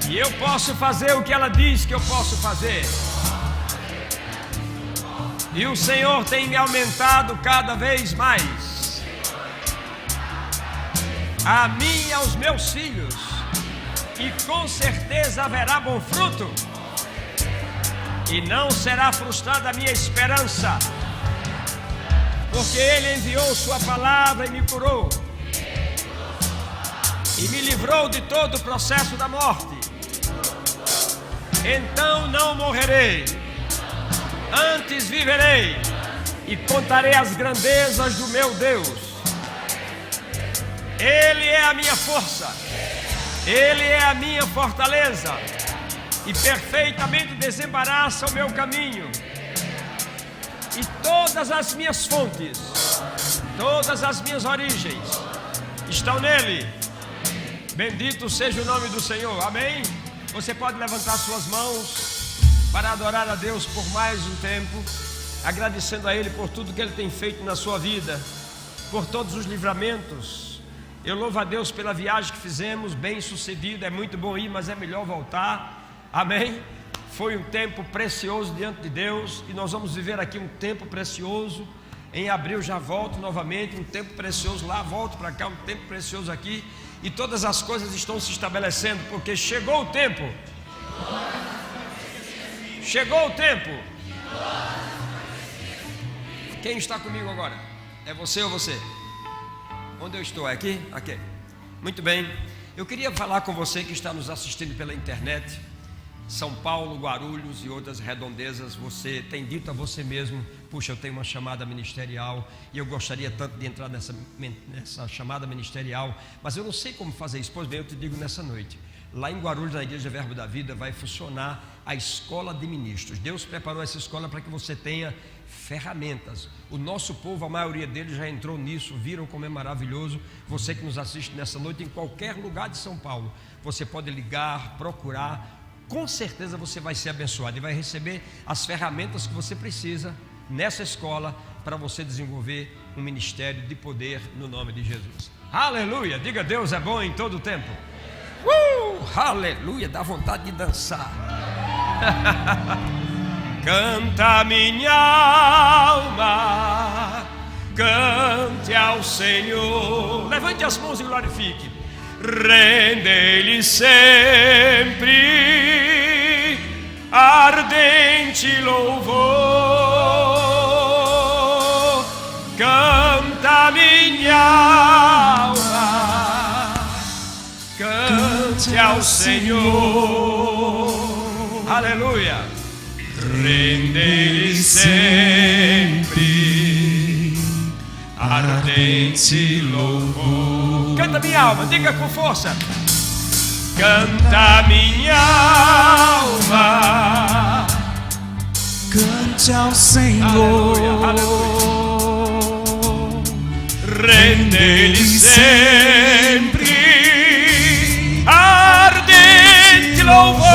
E eu posso fazer o que ela diz que eu posso fazer. E o Senhor tem me aumentado cada vez mais. A mim e aos meus filhos. E com certeza haverá bom fruto. E não será frustrada a minha esperança. Porque Ele enviou Sua palavra e me curou. E me livrou de todo o processo da morte. Então não morrerei, antes viverei e contarei as grandezas do meu Deus. Ele é a minha força, Ele é a minha fortaleza e perfeitamente desembaraça o meu caminho. E todas as minhas fontes, todas as minhas origens estão nele. Bendito seja o nome do Senhor, amém? Você pode levantar suas mãos para adorar a Deus por mais um tempo, agradecendo a Ele por tudo que Ele tem feito na sua vida, por todos os livramentos. Eu louvo a Deus pela viagem que fizemos, bem sucedida. É muito bom ir, mas é melhor voltar, amém? Foi um tempo precioso diante de Deus e nós vamos viver aqui um tempo precioso. Em abril já volto novamente, um tempo precioso lá, volto para cá, um tempo precioso aqui. E todas as coisas estão se estabelecendo, porque chegou o tempo. Chegou o tempo. Quem está comigo agora? É você ou você? Onde eu estou? É aqui? Aqui. Muito bem. Eu queria falar com você que está nos assistindo pela internet, São Paulo, Guarulhos e outras redondezas. Você tem dito a você mesmo: puxa, eu tenho uma chamada ministerial e eu gostaria tanto de entrar nessa chamada ministerial, mas eu não sei como fazer isso. Pois bem, eu te digo nessa noite, lá em Guarulhos, na Igreja Verbo da Vida, vai funcionar a escola de ministros. Deus preparou essa escola para que você tenha ferramentas. O nosso povo, a maioria deles já entrou nisso, viram como é maravilhoso. Você que nos assiste nessa noite, em qualquer lugar de São Paulo, você pode ligar, procurar. Com certeza você vai ser abençoado e vai receber as ferramentas que você precisa nessa escola para você desenvolver um ministério de poder no nome de Jesus. Aleluia! Diga: Deus é bom em todo o tempo. Aleluia! Dá vontade de dançar. Canta minha alma, cante ao Senhor. Levante as mãos e glorifique. Rende-lhe sempre ardente louvor. Canta minha alma, cante ao Senhor. Aleluia. Rende-lhe sempre ardente louvor. Canta minha alma, diga com força. Canta minha alma, cante ao Senhor. Aleluia, aleluia. Rende-lhe sempre ardente louvor.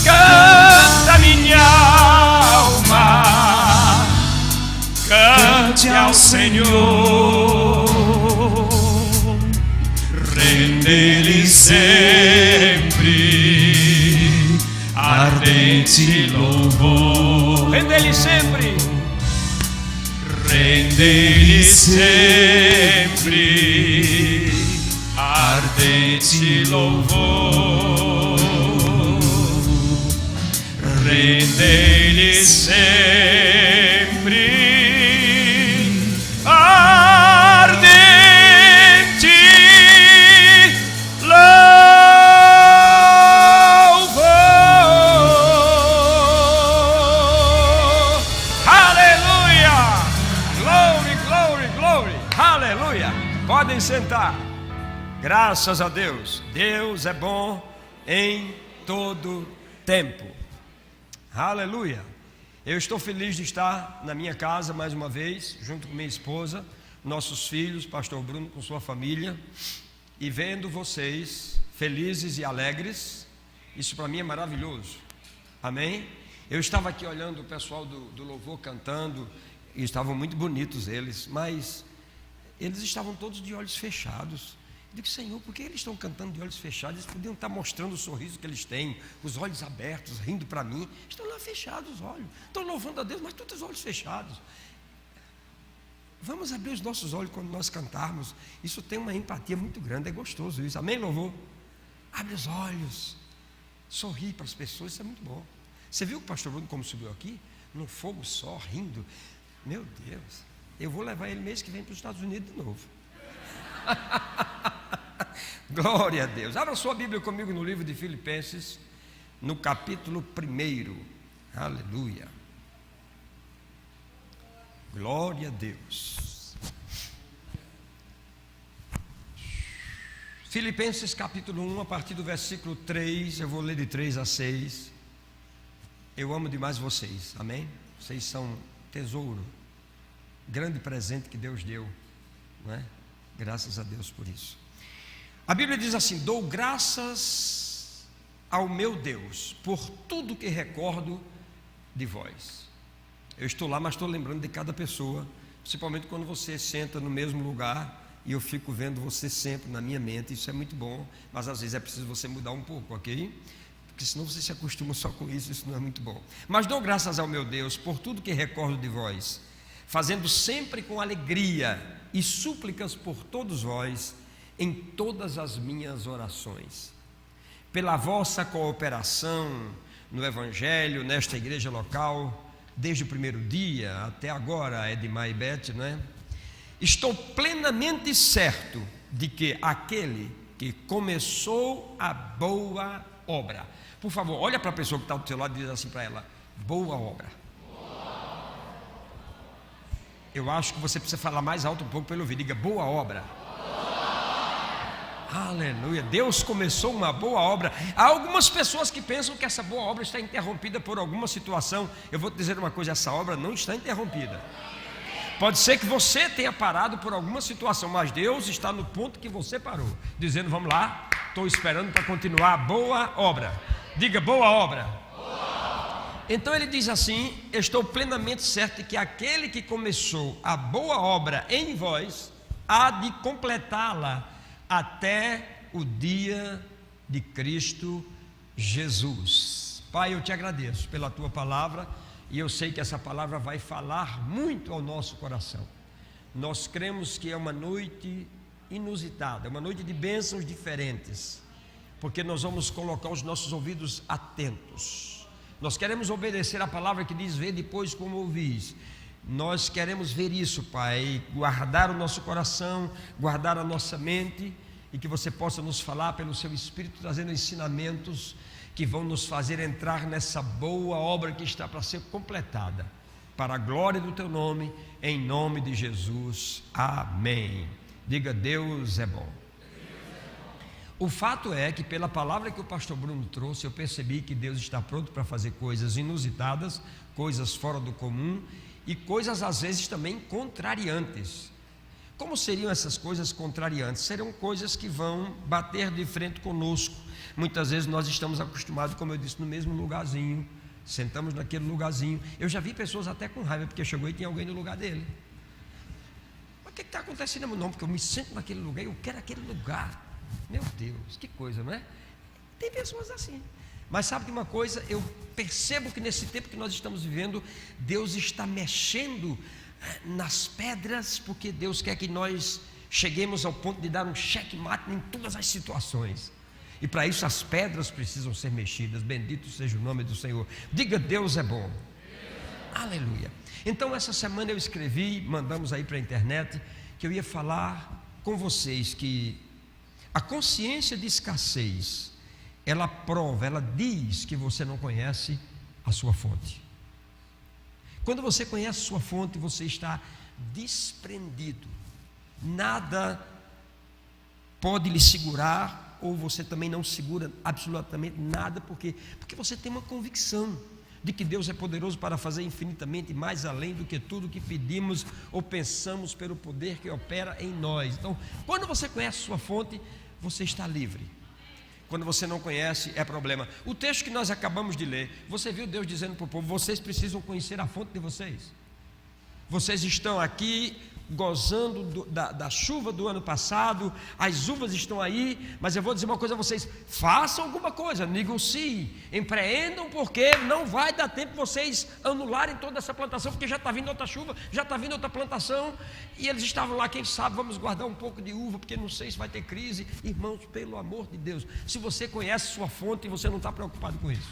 Canta minha alma, cante ao Senhor. Rende-lhe sempre ardente louvor. Rende-lhe sempre. Rende-lhe sempre ardente louvor. Rende-lhe sempre ardente louvor. Aleluia! Glory, glory, glory. Aleluia! Podem sentar. Graças a Deus. Deus é bom em todo tempo. Aleluia. Eu estou feliz de estar na minha casa mais uma vez, junto com minha esposa, nossos filhos, pastor Bruno com sua família, e vendo vocês felizes e alegres. Isso para mim é maravilhoso. Amém? Eu estava aqui olhando o pessoal do louvor cantando, e estavam muito bonitos eles, mas eles estavam todos de olhos fechados. Digo, Senhor, por que eles estão cantando de olhos fechados? Eles podiam estar mostrando o sorriso que eles têm, os olhos abertos, rindo para mim. Estão lá fechados os olhos, estão louvando a Deus, mas todos os olhos fechados. Vamos abrir os nossos olhos quando nós cantarmos. Isso tem uma empatia muito grande, é gostoso isso. Amém, louvor? Abre os olhos, sorri para as pessoas, isso é muito bom. Você viu o pastor Bruno como subiu aqui? Num fogo só, rindo. Meu Deus, eu vou levar ele mês que vem para os Estados Unidos de novo. Glória a Deus. Abra sua Bíblia comigo no livro de Filipenses, no capítulo 1. Aleluia. Glória a Deus. Filipenses capítulo 1, a partir do versículo 3, eu vou ler de 3 a 6. Eu amo demais vocês, amém? Vocês são tesouro, grande presente que Deus deu, não é? Graças a Deus por isso. A Bíblia diz assim: dou graças ao meu Deus por tudo que recordo de vós. Eu estou lá, mas estou lembrando de cada pessoa, principalmente quando você senta no mesmo lugar e eu fico vendo você sempre na minha mente. Isso é muito bom, mas às vezes é preciso você mudar um pouco, ok? Porque senão você se acostuma só com isso, isso não é muito bom. Mas dou graças ao meu Deus por tudo que recordo de vós, fazendo sempre com alegria e súplicas por todos vós em todas as minhas orações, pela vossa cooperação no Evangelho, nesta igreja local, desde o primeiro dia até agora, Edmar e Beth, não é? Estou plenamente certo de que aquele que começou a boa obra, por favor, olha para a pessoa que está do seu lado e diz assim para ela: boa obra. Eu acho que você precisa falar mais alto um pouco para ele ouvir. Diga: boa obra. Aleluia. Deus começou uma boa obra. Há algumas pessoas que pensam que essa boa obra está interrompida por alguma situação. Eu vou te dizer uma coisa: essa obra não está interrompida. Pode ser que você tenha parado por alguma situação, mas Deus está no ponto que você parou, dizendo: vamos lá, estou esperando para continuar a boa obra. Diga: boa obra. Então ele diz assim: estou plenamente certo de que aquele que começou a boa obra em vós há de completá-la até o dia de Cristo Jesus. Pai, eu te agradeço pela tua palavra, e eu sei que essa palavra vai falar muito ao nosso coração. Nós cremos que é uma noite inusitada, é uma noite de bênçãos diferentes, porque nós vamos colocar os nossos ouvidos atentos. Nós queremos obedecer a palavra que diz: vê depois como ouvis. Nós queremos ver isso, Pai, guardar o nosso coração, guardar a nossa mente, e que você possa nos falar pelo seu Espírito, trazendo ensinamentos que vão nos fazer entrar nessa boa obra que está para ser completada, para a glória do teu nome, em nome de Jesus, amém. Diga: Deus é bom. O fato é que pela palavra que o pastor Bruno trouxe, eu percebi que Deus está pronto para fazer coisas inusitadas, coisas fora do comum, e coisas às vezes também contrariantes. Como seriam essas coisas contrariantes? Serão coisas que vão bater de frente conosco. Muitas vezes nós estamos acostumados, como eu disse, no mesmo lugarzinho, sentamos naquele lugarzinho. Eu já vi pessoas até com raiva, porque chegou e tinha alguém no lugar dele. Mas o que está acontecendo? Não, porque eu me sento naquele lugar, eu quero aquele lugar. Meu Deus, que coisa, não é? Tem pessoas assim. Mas sabe de uma coisa? Eu percebo que nesse tempo que nós estamos vivendo, Deus está mexendo nas pedras, porque Deus quer que nós cheguemos ao ponto de dar um checkmate em todas as situações. E para isso as pedras precisam ser mexidas. Bendito seja o nome do Senhor. Diga: Deus é bom. Aleluia. Então essa semana eu escrevi, mandamos aí para a internet, que eu ia falar com vocês que a consciência de escassez, ela prova, ela diz que você não conhece a sua fonte. Quando você conhece a sua fonte, você está desprendido. Nada pode lhe segurar, ou você também não segura absolutamente nada, porque você tem uma convicção de que Deus é poderoso para fazer infinitamente mais além do que tudo que pedimos ou pensamos, pelo poder que opera em nós. Então, quando você conhece a sua fonte, você está livre. Quando você não conhece, é problema. O texto que nós acabamos de ler, você viu Deus dizendo para o povo: vocês precisam conhecer a fonte de vocês. Vocês estão aqui gozando da chuva do ano passado, as uvas estão aí, mas eu vou dizer uma coisa a vocês: façam alguma coisa, negociem, empreendam, porque não vai dar tempo vocês anularem toda essa plantação, porque já está vindo outra chuva, já está vindo outra plantação, e eles estavam lá, quem sabe vamos guardar um pouco de uva, porque não sei se vai ter crise. Irmãos, pelo amor de Deus, se você conhece sua fonte, você não está preocupado com isso.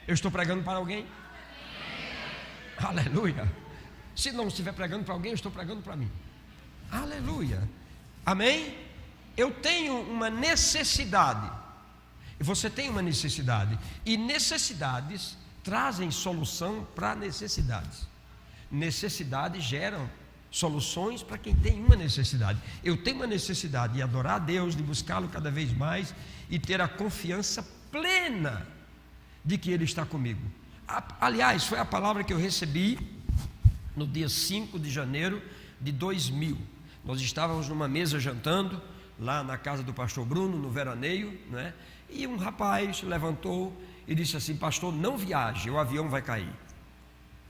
Eu estou pregando para alguém? Aleluia. Se não estiver pregando para alguém, eu estou pregando para mim. Aleluia. Amém? Eu tenho uma necessidade, e você tem uma necessidade, e necessidades trazem solução para necessidades. Necessidades geram soluções para quem tem uma necessidade. Eu tenho uma necessidade de adorar a Deus, de buscá-lo cada vez mais e ter a confiança plena de que Ele está comigo. Aliás, foi a palavra que eu recebi no dia 5 de janeiro de 2000. Nós estávamos numa mesa jantando lá na casa do pastor Bruno, no veraneio, né? E um rapaz levantou e disse assim: pastor, não viaje, o avião vai cair.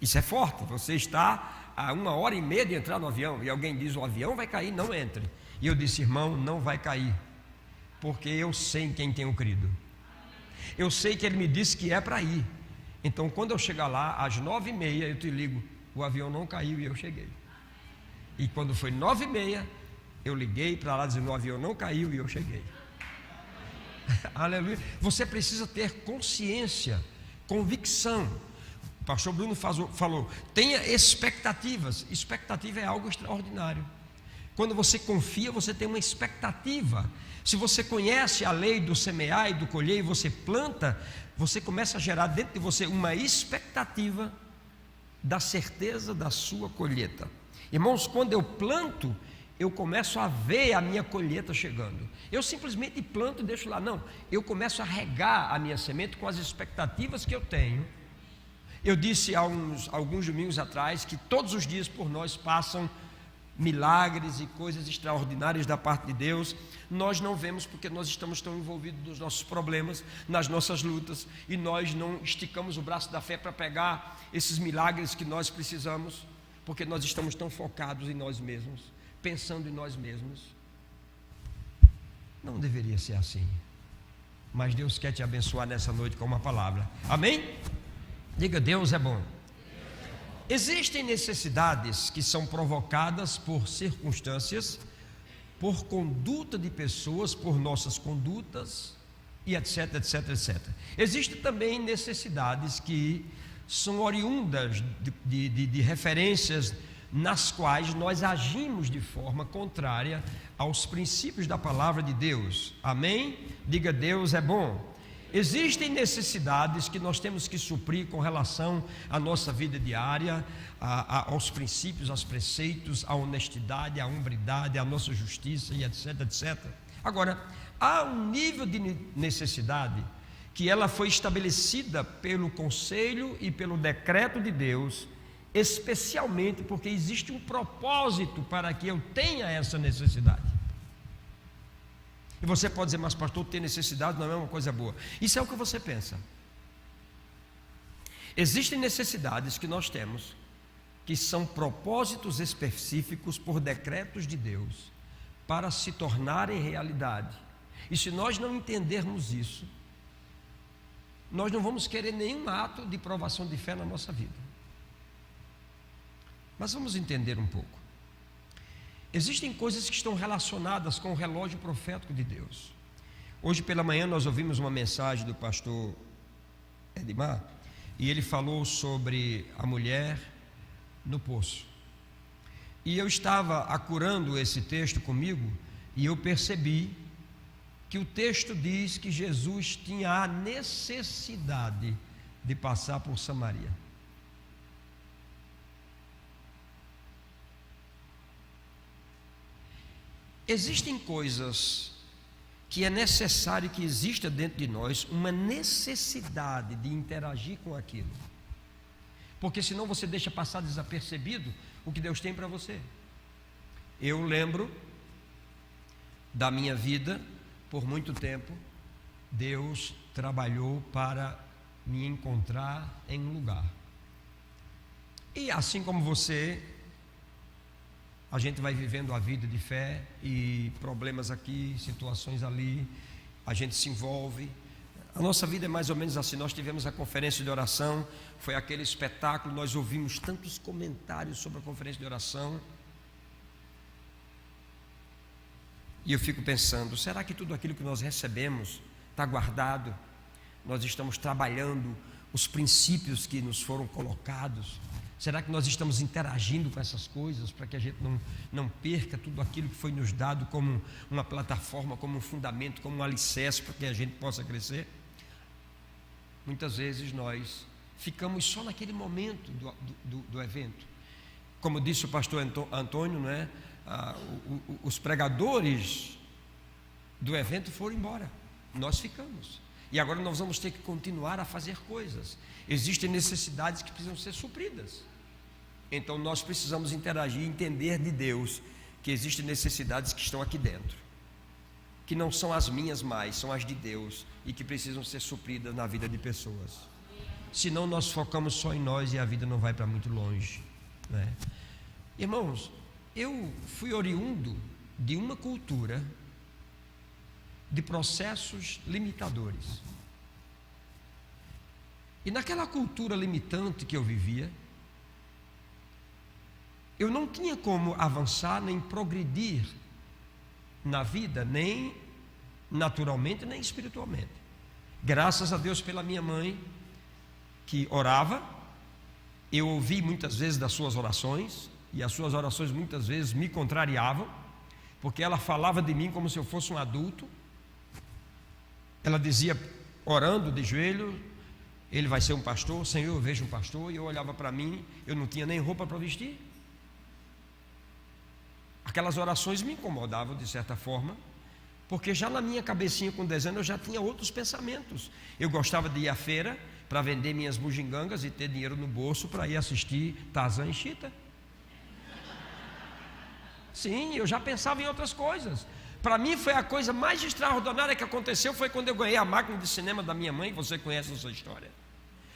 Isso é forte, você está a 1h30 de entrar no avião, e alguém diz: o avião vai cair, não entre. E eu disse: irmão, não vai cair, porque eu sei em quem tenho crido. Eu sei que ele me disse que é para ir. Então, quando eu chegar lá, às 9h30, eu te ligo: o avião não caiu, e eu cheguei. E quando foi 9h30, eu liguei para lá dizendo: o avião não caiu, e eu cheguei. Aleluia. Você precisa ter consciência, convicção. O pastor Bruno falou: tenha expectativas. Expectativa é algo extraordinário. Quando você confia, você tem uma expectativa. Se você conhece a lei do semear e do colher, e você planta, você começa a gerar dentro de você uma expectativa da certeza da sua colheita. Irmãos, quando eu planto, eu começo a ver a minha colheita chegando. Eu simplesmente planto e deixo lá. Não, eu começo a regar a minha semente com as expectativas que eu tenho. Eu disse há alguns domingos atrás que todos os dias por nós passam milagres e coisas extraordinárias da parte de Deus. Nós não vemos porque nós estamos tão envolvidos nos nossos problemas, nas nossas lutas, e nós não esticamos o braço da fé para pegar esses milagres que nós precisamos, porque nós estamos tão focados em nós mesmos, pensando em nós mesmos. Não deveria ser assim, mas Deus quer te abençoar nessa noite com uma palavra. Amém? Diga: Deus é bom. Existem necessidades que são provocadas por circunstâncias, por conduta de pessoas, por nossas condutas e etc, etc, etc. Existem também necessidades que são oriundas de referências nas quais nós agimos de forma contrária aos princípios da palavra de Deus. Amém? Diga: Deus é bom. Existem necessidades que nós temos que suprir com relação à nossa vida diária, aos princípios, aos preceitos, à honestidade, à hombridade, à nossa justiça e etc, etc. Agora, há um nível de necessidade que ela foi estabelecida pelo conselho e pelo decreto de Deus, especialmente porque existe um propósito para que eu tenha essa necessidade. E você pode dizer: mas pastor, ter necessidade não é uma coisa boa. Isso é o que você pensa. Existem necessidades que nós temos, que são propósitos específicos por decretos de Deus, para se tornarem realidade. E se nós não entendermos isso, nós não vamos querer nenhum ato de provação de fé na nossa vida. Mas vamos entender um pouco. Existem coisas que estão relacionadas com o relógio profético de Deus. Hoje pela manhã nós ouvimos uma mensagem do pastor Edmar, e ele falou sobre a mulher no poço. E eu estava acurando esse texto comigo, e eu percebi que o texto diz que Jesus tinha a necessidade de passar por Samaria. Existem coisas que é necessário que exista dentro de nós uma necessidade de interagir com aquilo, porque senão você deixa passar desapercebido o que Deus tem para você. Eu lembro da minha vida, por muito tempo, Deus trabalhou para me encontrar em um lugar. E assim como você, a gente vai vivendo a vida de fé e problemas aqui, situações ali, a gente se envolve. A nossa vida é mais ou menos assim. Nós tivemos a conferência de oração, foi aquele espetáculo, nós ouvimos tantos comentários sobre a conferência de oração. E eu fico pensando, será que tudo aquilo que nós recebemos está guardado? Nós estamos trabalhando os princípios que nos foram colocados? Será que nós estamos interagindo com essas coisas para que a gente não perca tudo aquilo que foi nos dado como uma plataforma, como um fundamento, como um alicerce para que a gente possa crescer? Muitas vezes nós ficamos só naquele momento do evento. Como disse o pastor Antônio, não é? Os pregadores do evento foram embora, nós ficamos. E agora nós vamos ter que continuar a fazer coisas. Existem necessidades que precisam ser supridas. Então nós precisamos interagir e entender de Deus que existem necessidades que estão aqui dentro, que não são as minhas mais, são as de Deus, e que precisam ser supridas na vida de pessoas. Senão nós focamos só em nós e a vida não vai para muito longe, né? Irmãos, eu fui oriundo de uma cultura de processos limitadores. E naquela cultura limitante que eu vivia, eu não tinha como avançar nem progredir na vida, nem naturalmente, nem espiritualmente. Graças a Deus pela minha mãe, que orava, eu ouvi muitas vezes das suas orações, e as suas orações muitas vezes me contrariavam, porque ela falava de mim como se eu fosse um adulto. Ela dizia, orando de joelho, ele vai ser um pastor, Senhor, eu vejo um pastor. E eu olhava para mim, eu não tinha nem roupa para vestir. Aquelas orações me incomodavam de certa forma, porque já na minha cabecinha com 10 anos eu já tinha outros pensamentos. Eu gostava de ir à feira para vender minhas bugigangas e ter dinheiro no bolso para ir assistir Tarzan e Chita. Sim, eu já pensava em outras coisas. Para mim foi a coisa mais extraordinária que aconteceu, foi quando eu ganhei a máquina de cinema da minha mãe. Você conhece essa história?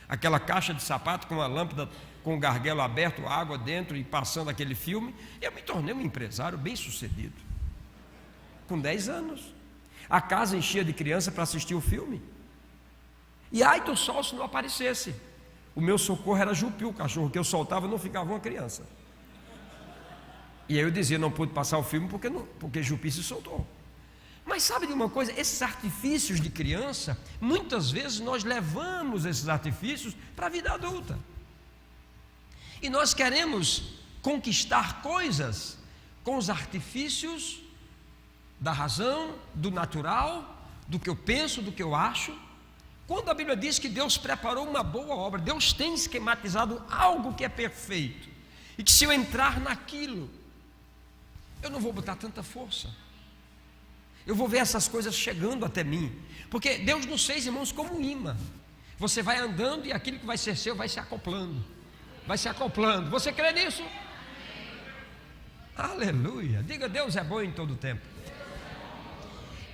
Aquela caixa de sapato com a lâmpada, com o gargalo aberto, água dentro e passando aquele filme. Eu me tornei um empresário bem sucedido, com 10 anos. A casa enchia de criança para assistir o filme. E ai do sol se não aparecesse. O meu socorro era Jupi, o cachorro que eu soltava não ficava uma criança. E aí eu dizia, não pude passar o filme porque Jupi se soltou. Mas sabe de uma coisa? Esses artifícios de criança, muitas vezes nós levamos esses artifícios para a vida adulta. E nós queremos conquistar coisas com os artifícios da razão, do natural, do que eu penso, do que eu acho. Quando a Bíblia diz que Deus preparou uma boa obra, Deus tem esquematizado algo que é perfeito, e que se eu entrar naquilo, eu não vou botar tanta força, eu vou ver essas coisas chegando até mim, porque Deus nos fez, irmãos, como um imã. Você vai andando e aquilo que vai ser seu vai se acoplando, vai se acoplando. Você crê nisso? Aleluia, diga, Deus é bom em todo o tempo.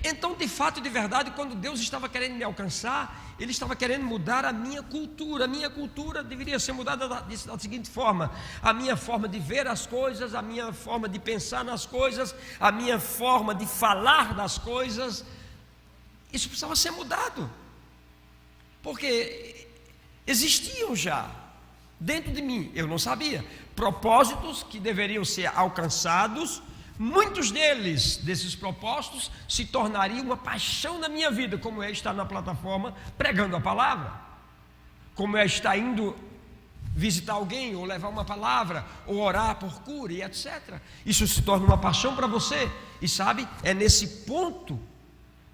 Então, de fato e de verdade, quando Deus estava querendo me alcançar, Ele estava querendo mudar a minha cultura. A minha cultura deveria ser mudada da seguinte forma: a minha forma de ver as coisas, a minha forma de pensar nas coisas, a minha forma de falar das coisas. Isso precisava ser mudado, porque existiam já dentro de mim, eu não sabia, propósitos que deveriam ser alcançados. Muitos desses propósitos se tornariam uma paixão na minha vida, como é estar na plataforma pregando a palavra, como é estar indo visitar alguém, ou levar uma palavra, ou orar por cura e etc. Isso se torna uma paixão para você. E sabe, é nesse ponto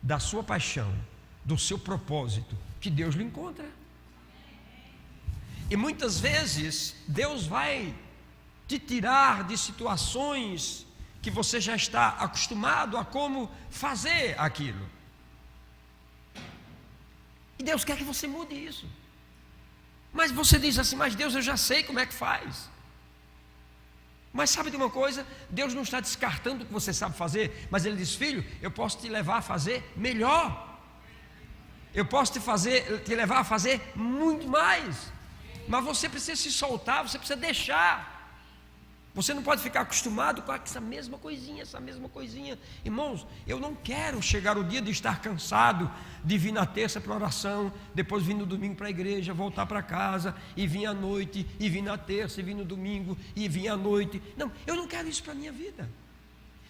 da sua paixão, do seu propósito, que Deus lhe encontra. E muitas vezes Deus vai te tirar de situações que você já está acostumado a como fazer aquilo. E Deus quer que você mude isso. Mas você diz assim, mas Deus, eu já sei como é que faz. Mas sabe de uma coisa? Deus não está descartando o que você sabe fazer, mas Ele diz, filho, eu posso te levar a fazer melhor. Eu posso te levar a fazer muito mais. Mas você precisa se soltar, você precisa deixar. Você não pode ficar acostumado com essa mesma coisinha, Irmãos, eu não quero chegar o dia de estar cansado, de vir na terça para oração, depois vir no domingo para a igreja, voltar para casa, e vir à noite, e vir na terça, e vir no domingo, e vir à noite. Não, eu não quero isso para a minha vida.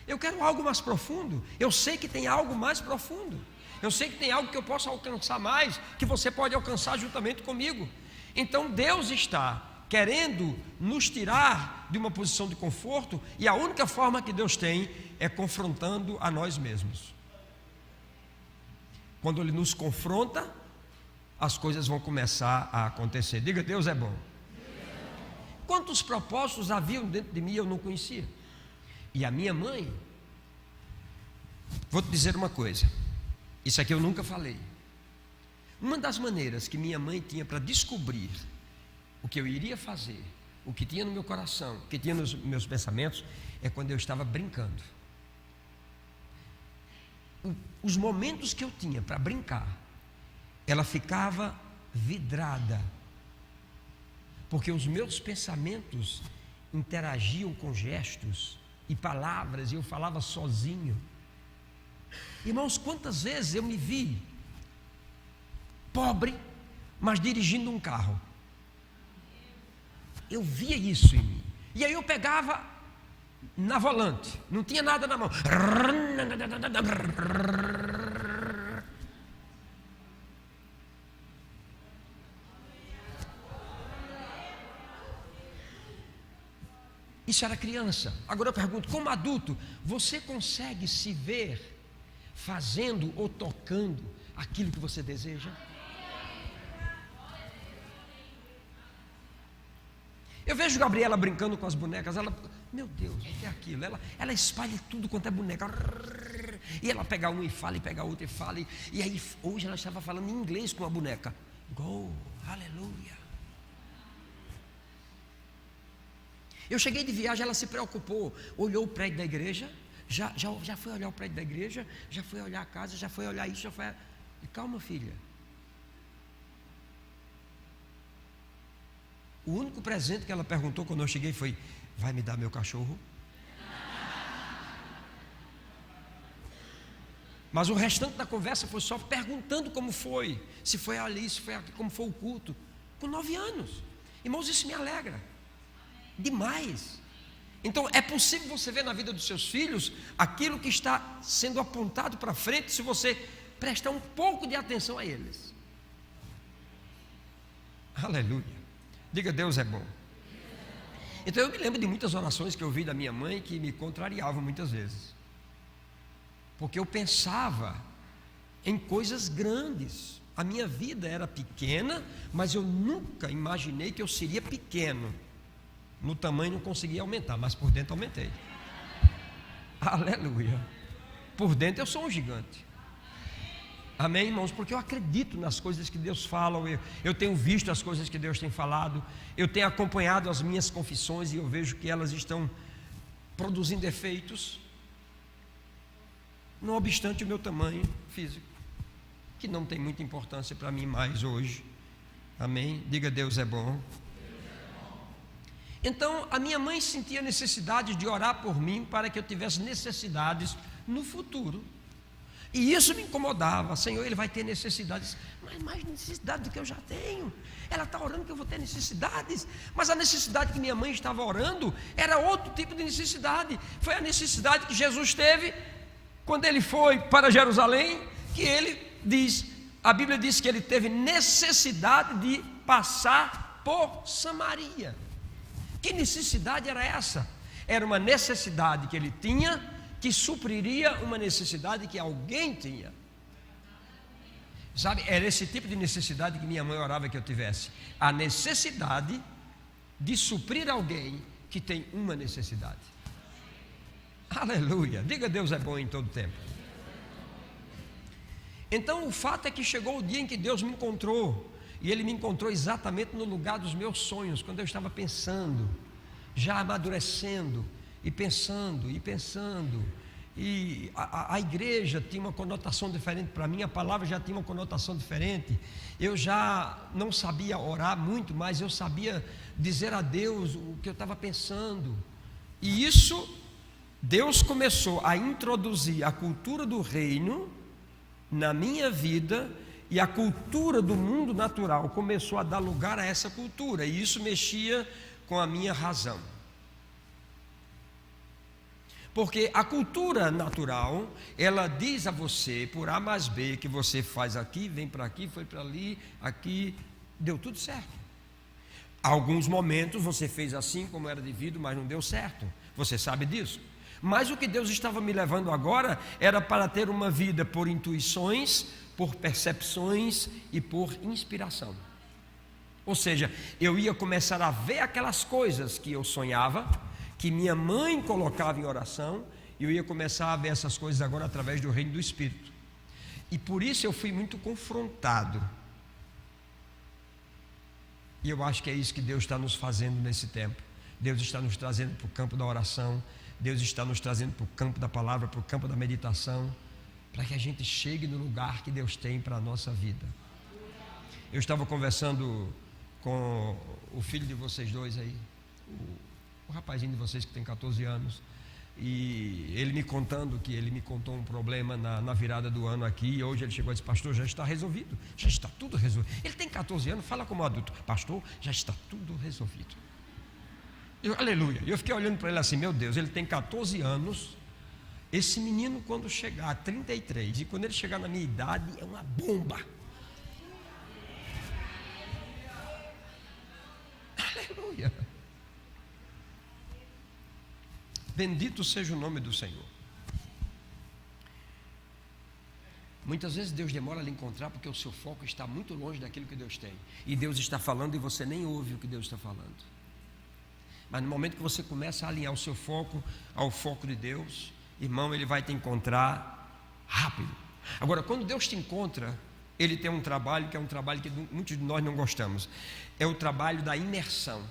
Eu quero algo mais profundo. Eu sei que tem algo mais profundo. Eu sei que tem algo que eu posso alcançar mais, que você pode alcançar juntamente comigo. Então Deus está querendo nos tirar de uma posição de conforto, e a única forma que Deus tem é confrontando a nós mesmos. Quando Ele nos confronta, as coisas vão começar a acontecer. Diga: Deus é bom. Quantos propósitos haviam dentro de mim eu não conhecia? E a minha mãe, vou te dizer uma coisa, isso aqui eu nunca falei. Uma das maneiras que minha mãe tinha para descobrir o que eu iria fazer, o que tinha no meu coração, o que tinha nos meus pensamentos, é quando eu estava brincando. Os momentos que eu tinha para brincar, ela ficava vidrada, porque os meus pensamentos interagiam com gestos e palavras, e eu falava sozinho. Irmãos, quantas vezes eu me vi pobre, mas dirigindo um carro. Eu via isso em mim, e aí eu pegava na volante, não tinha nada na mão, isso era criança. Agora eu pergunto, como adulto, você consegue se ver fazendo ou tocando aquilo que você deseja? Eu vejo Gabriela brincando com as bonecas, ela, meu Deus, o que é aquilo? Ela espalha tudo quanto é boneca, e ela pega uma e fala, e pega outra e fala, e aí hoje ela estava falando em inglês com a boneca, go, aleluia. Eu cheguei de viagem, ela se preocupou, olhou o prédio da igreja, já foi olhar o prédio da igreja, já foi olhar a casa, já foi olhar isso, já foi... Calma, filha. O único presente que ela perguntou quando eu cheguei foi: vai me dar meu cachorro? Mas o restante da conversa foi só perguntando como foi, se foi ali, se foi aqui, como foi o culto, com 9 anos. Irmãos, isso me alegra demais. Então é possível você ver na vida dos seus filhos aquilo que está sendo apontado para frente, se você prestar um pouco de atenção a eles. Aleluia. Diga: Deus é bom. Então eu me lembro de muitas orações que eu ouvi da minha mãe que me contrariavam muitas vezes, porque eu pensava em coisas grandes. A minha vida era pequena, mas eu nunca imaginei que eu seria pequeno. No tamanho não conseguia aumentar, mas por dentro aumentei. Aleluia. Por dentro eu sou um gigante. Amém, irmãos? Porque eu acredito nas coisas que Deus fala, eu tenho visto as coisas que Deus tem falado, eu tenho acompanhado as minhas confissões e eu vejo que elas estão produzindo efeitos, não obstante o meu tamanho físico, que não tem muita importância para mim mais hoje. Amém? Diga: Deus é bom. Então a minha mãe sentia necessidade de orar por mim para que eu tivesse necessidades no futuro. E isso me incomodava. Senhor, ele vai ter necessidades, mas mais necessidade do que eu já tenho. Ela está orando que eu vou ter necessidades, mas a necessidade que minha mãe estava orando era outro tipo de necessidade. Foi a necessidade que Jesus teve quando ele foi para Jerusalém, que ele diz, a Bíblia diz que ele teve necessidade de passar por Samaria. Que necessidade era essa? Era uma necessidade que ele tinha, que supriria uma necessidade que alguém tinha. Sabe, era esse tipo de necessidade que minha mãe orava que eu tivesse. A necessidade de suprir alguém que tem uma necessidade. Aleluia. Diga: Deus é bom em todo tempo. Então o fato é que chegou o dia em que Deus me encontrou. E Ele me encontrou exatamente no lugar dos meus sonhos, quando eu estava pensando, já amadurecendo, e pensando, E a igreja tinha uma conotação diferente para mim, a palavra já tinha uma conotação diferente. Eu já não sabia orar muito, mas eu sabia dizer a Deus o que eu estava pensando. E isso, Deus começou a introduzir a cultura do reino na minha vida, e a cultura do mundo natural começou a dar lugar a essa cultura, e isso mexia com a minha razão. Porque a cultura natural, ela diz a você, por A mais B, que você faz aqui, vem para aqui, foi para ali, aqui, deu tudo certo. Alguns momentos você fez assim como era devido, mas não deu certo. Você sabe disso. Mas o que Deus estava me levando agora era para ter uma vida por intuições, por percepções e por inspiração. Ou seja, eu ia começar a ver aquelas coisas que eu sonhava, que minha mãe colocava em oração, e eu ia começar a ver essas coisas agora através do reino do Espírito. E por isso eu fui muito confrontado. E eu acho que é isso que Deus está nos fazendo nesse tempo. Deus está nos trazendo para o campo da oração, Deus está nos trazendo para o campo da palavra, para o campo da meditação, para que a gente chegue no lugar que Deus tem para a nossa vida. Eu estava conversando com o filho de vocês dois aí, o rapazinho de vocês que tem 14 anos, e ele me contando que ele me contou um problema na virada do ano aqui, e hoje ele chegou e disse: pastor, já está resolvido, já está tudo resolvido. Ele tem 14 anos, fala como adulto: pastor, já está tudo resolvido. Aleluia. Eu fiquei olhando para ele assim: meu Deus, ele tem 14 anos, esse menino quando chegar a 33, e quando ele chegar na minha idade, é uma bomba. Aleluia. Bendito seja o nome do Senhor. Muitas vezes Deus demora a lhe encontrar porque o seu foco está muito longe daquilo que Deus tem, e Deus está falando e você nem ouve o que Deus está falando. Mas no momento que você começa a alinhar o seu foco ao foco de Deus, irmão, Ele vai te encontrar rápido. Agora, quando Deus te encontra, Ele tem um trabalho que é um trabalho que muitos de nós não gostamos. É o trabalho da imersão.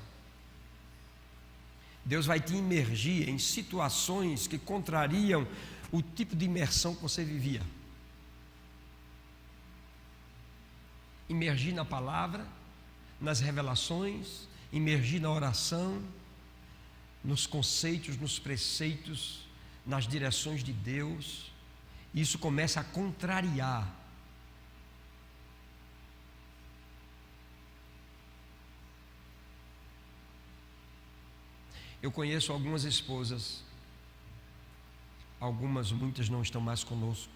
Deus vai te imergir em situações que contrariam o tipo de imersão que você vivia. Imergir na palavra, nas revelações, imergir na oração, nos conceitos, nos preceitos, nas direções de Deus. Isso começa a contrariar. Eu conheço algumas esposas, muitas não estão mais conosco,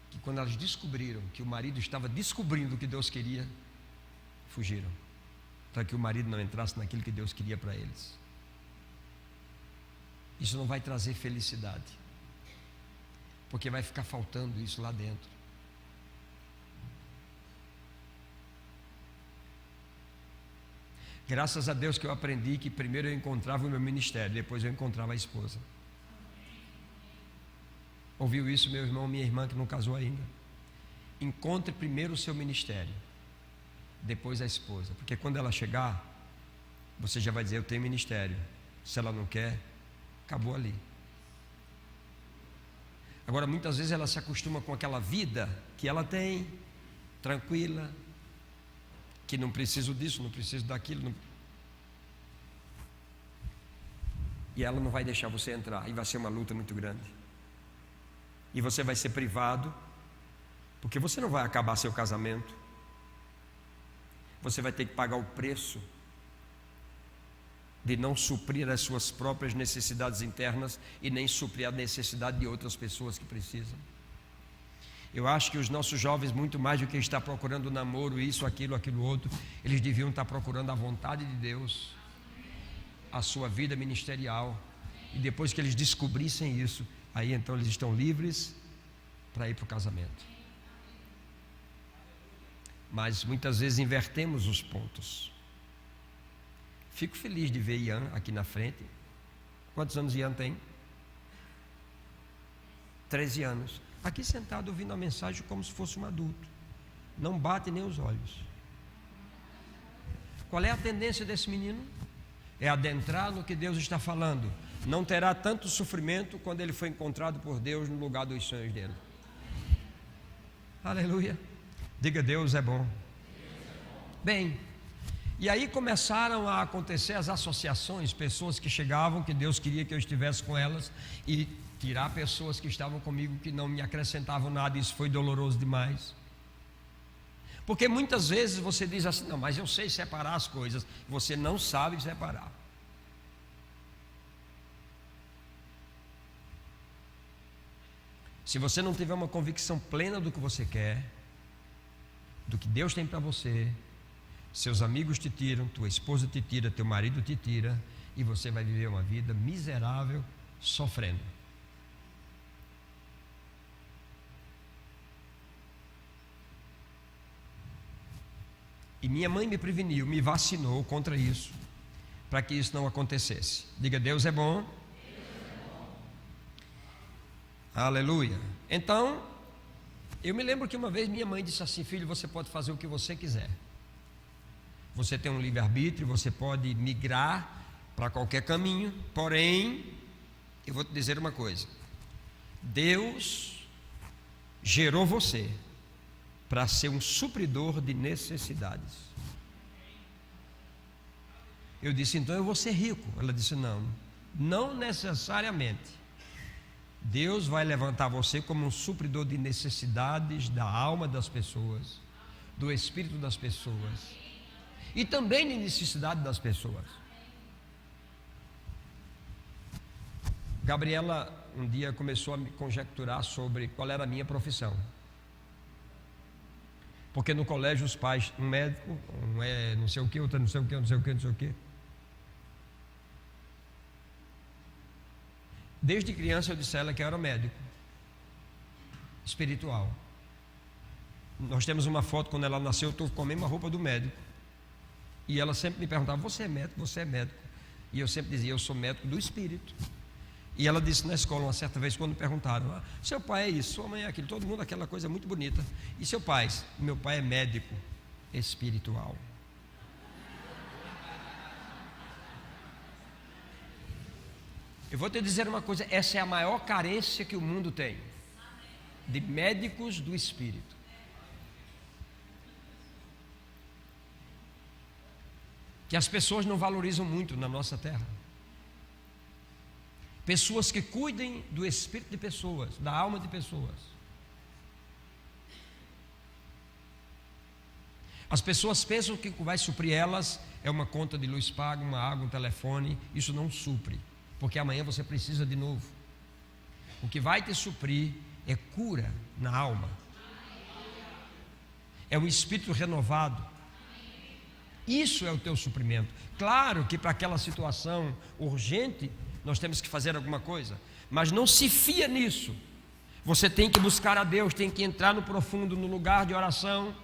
que quando elas descobriram que o marido estava descobrindo o que Deus queria, fugiram, para que o marido não entrasse naquilo que Deus queria para eles. Isso não vai trazer felicidade, porque vai ficar faltando isso lá dentro. Graças a Deus que eu aprendi que primeiro eu encontrava o meu ministério, depois eu encontrava a esposa. Ouviu isso, meu irmão, minha irmã que não casou ainda? Encontre primeiro o seu ministério, depois a esposa, porque quando ela chegar, você já vai dizer: eu tenho ministério. Se ela não quer, acabou ali. Agora, muitas vezes ela se acostuma com aquela vida que ela tem, tranquila, que não preciso disso, não preciso daquilo, não... E ela não vai deixar você entrar, e vai ser uma luta muito grande, e você vai ser privado, porque você não vai acabar seu casamento, você vai ter que pagar o preço de não suprir as suas próprias necessidades internas e nem suprir a necessidade de outras pessoas que precisam. Eu acho que os nossos jovens, muito mais do que estar procurando namoro, isso, aquilo outro, eles deviam estar procurando a vontade de Deus, a sua vida ministerial, e depois que eles descobrissem isso, aí então eles estão livres para ir para o casamento. Mas muitas vezes invertemos os pontos. Fico feliz de ver Ian aqui na frente. Quantos anos Ian tem? 13 anos. Aqui sentado ouvindo a mensagem como se fosse um adulto. Não bate nem os olhos. Qual é a tendência desse menino? É adentrar no que Deus está falando, não terá tanto sofrimento quando ele foi encontrado por Deus no lugar dos sonhos dele. Aleluia. Diga: Deus é bom. Bem, e aí começaram a acontecer as associações, pessoas que chegavam, que Deus queria que eu estivesse com elas, e tirar pessoas que estavam comigo que não me acrescentavam nada. Isso foi doloroso demais. Porque muitas vezes você diz assim: não, mas eu sei separar as coisas. Você não sabe separar. Se você não tiver uma convicção plena do que você quer, do que Deus tem para você, seus amigos te tiram, tua esposa te tira, teu marido te tira, e você vai viver uma vida miserável, sofrendo. E minha mãe me preveniu, me vacinou contra isso, para que isso não acontecesse. Diga: Deus é bom. Aleluia. Então, eu me lembro que uma vez minha mãe disse assim: filho, você pode fazer o que você quiser. Você tem um livre-arbítrio, você pode migrar para qualquer caminho. Porém, eu vou te dizer uma coisa: Deus gerou você para ser um supridor de necessidades. Eu disse: então eu vou ser rico. Ela disse: não, não necessariamente. Deus vai levantar você como um supridor de necessidades da alma das pessoas, do espírito das pessoas, e também de necessidade das pessoas. Gabriela um dia começou a me conjecturar sobre qual era a minha profissão. Porque no colégio os pais, um médico, um é não sei o que, outro não sei o que, não sei o que, não sei o que. Desde criança eu disse a ela que eu era médico espiritual. Nós temos uma foto quando ela nasceu, eu estou com a mesma roupa do médico. E ela sempre me perguntava: você é médico? Você é médico? E eu sempre dizia: eu sou médico do espírito. E ela disse na escola uma certa vez, quando perguntaram: seu pai é isso, sua mãe é aquilo, todo mundo aquela coisa muito bonita. E seu pai? Meu pai é médico espiritual. Eu vou te dizer uma coisa: essa é a maior carência que o mundo tem, de médicos do espírito. Que as pessoas não valorizam muito na nossa terra. Pessoas que cuidem do espírito de pessoas, da alma de pessoas. As pessoas pensam que o que vai suprir elas é uma conta de luz paga, uma água, um telefone. Isso não supre, porque amanhã você precisa de novo. O que vai te suprir é cura na alma, é um espírito renovado. Isso é o teu suprimento. Claro que para aquela situação urgente nós temos que fazer alguma coisa, mas não se fia nisso. Você tem que buscar a Deus, tem que entrar no profundo, no lugar de oração,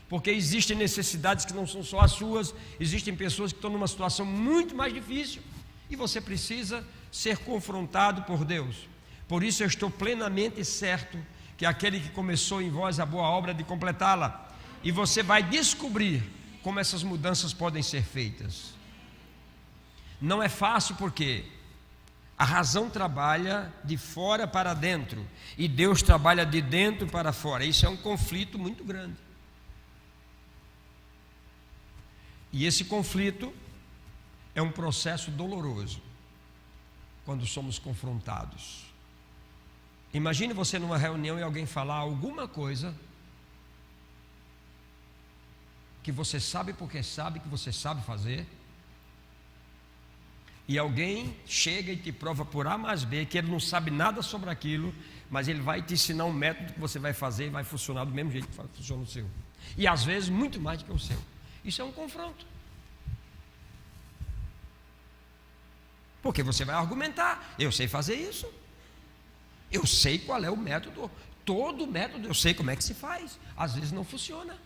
porque existem necessidades que não são só as suas. Existem pessoas que estão numa situação muito mais difícil e você precisa ser confrontado por Deus. Por isso eu estou plenamente certo que aquele que começou em vós a boa obra de completá-la, e você vai descobrir como essas mudanças podem ser feitas. Não é fácil, porque a razão trabalha de fora para dentro e Deus trabalha de dentro para fora. Isso é um conflito muito grande. E esse conflito é um processo doloroso quando somos confrontados. Imagine você numa reunião e alguém falar alguma coisa que você sabe porque sabe que você sabe fazer, e alguém chega e te prova por A mais B que ele não sabe nada sobre aquilo, mas ele vai te ensinar um método que você vai fazer e vai funcionar do mesmo jeito que funciona o seu, e às vezes muito mais do que o seu. Isso é um confronto, porque você vai argumentar: eu sei fazer isso, eu sei qual é o método, todo método eu sei como é que se faz. Às vezes não funciona.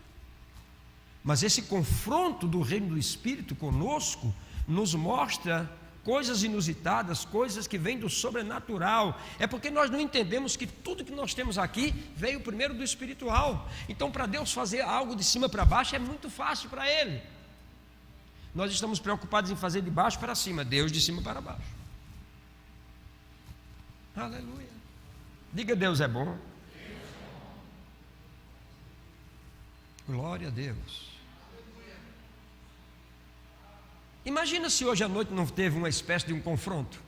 Mas esse confronto do reino do Espírito conosco nos mostra coisas inusitadas, coisas que vêm do sobrenatural. É porque nós não entendemos que tudo que nós temos aqui veio primeiro do espiritual. Então, para Deus fazer algo de cima para baixo é muito fácil para Ele. Nós estamos preocupados em fazer de baixo para cima, Deus de cima para baixo. Aleluia. Diga: Deus é bom. Glória a Deus. Imagina se hoje à noite não teve uma espécie de um confronto.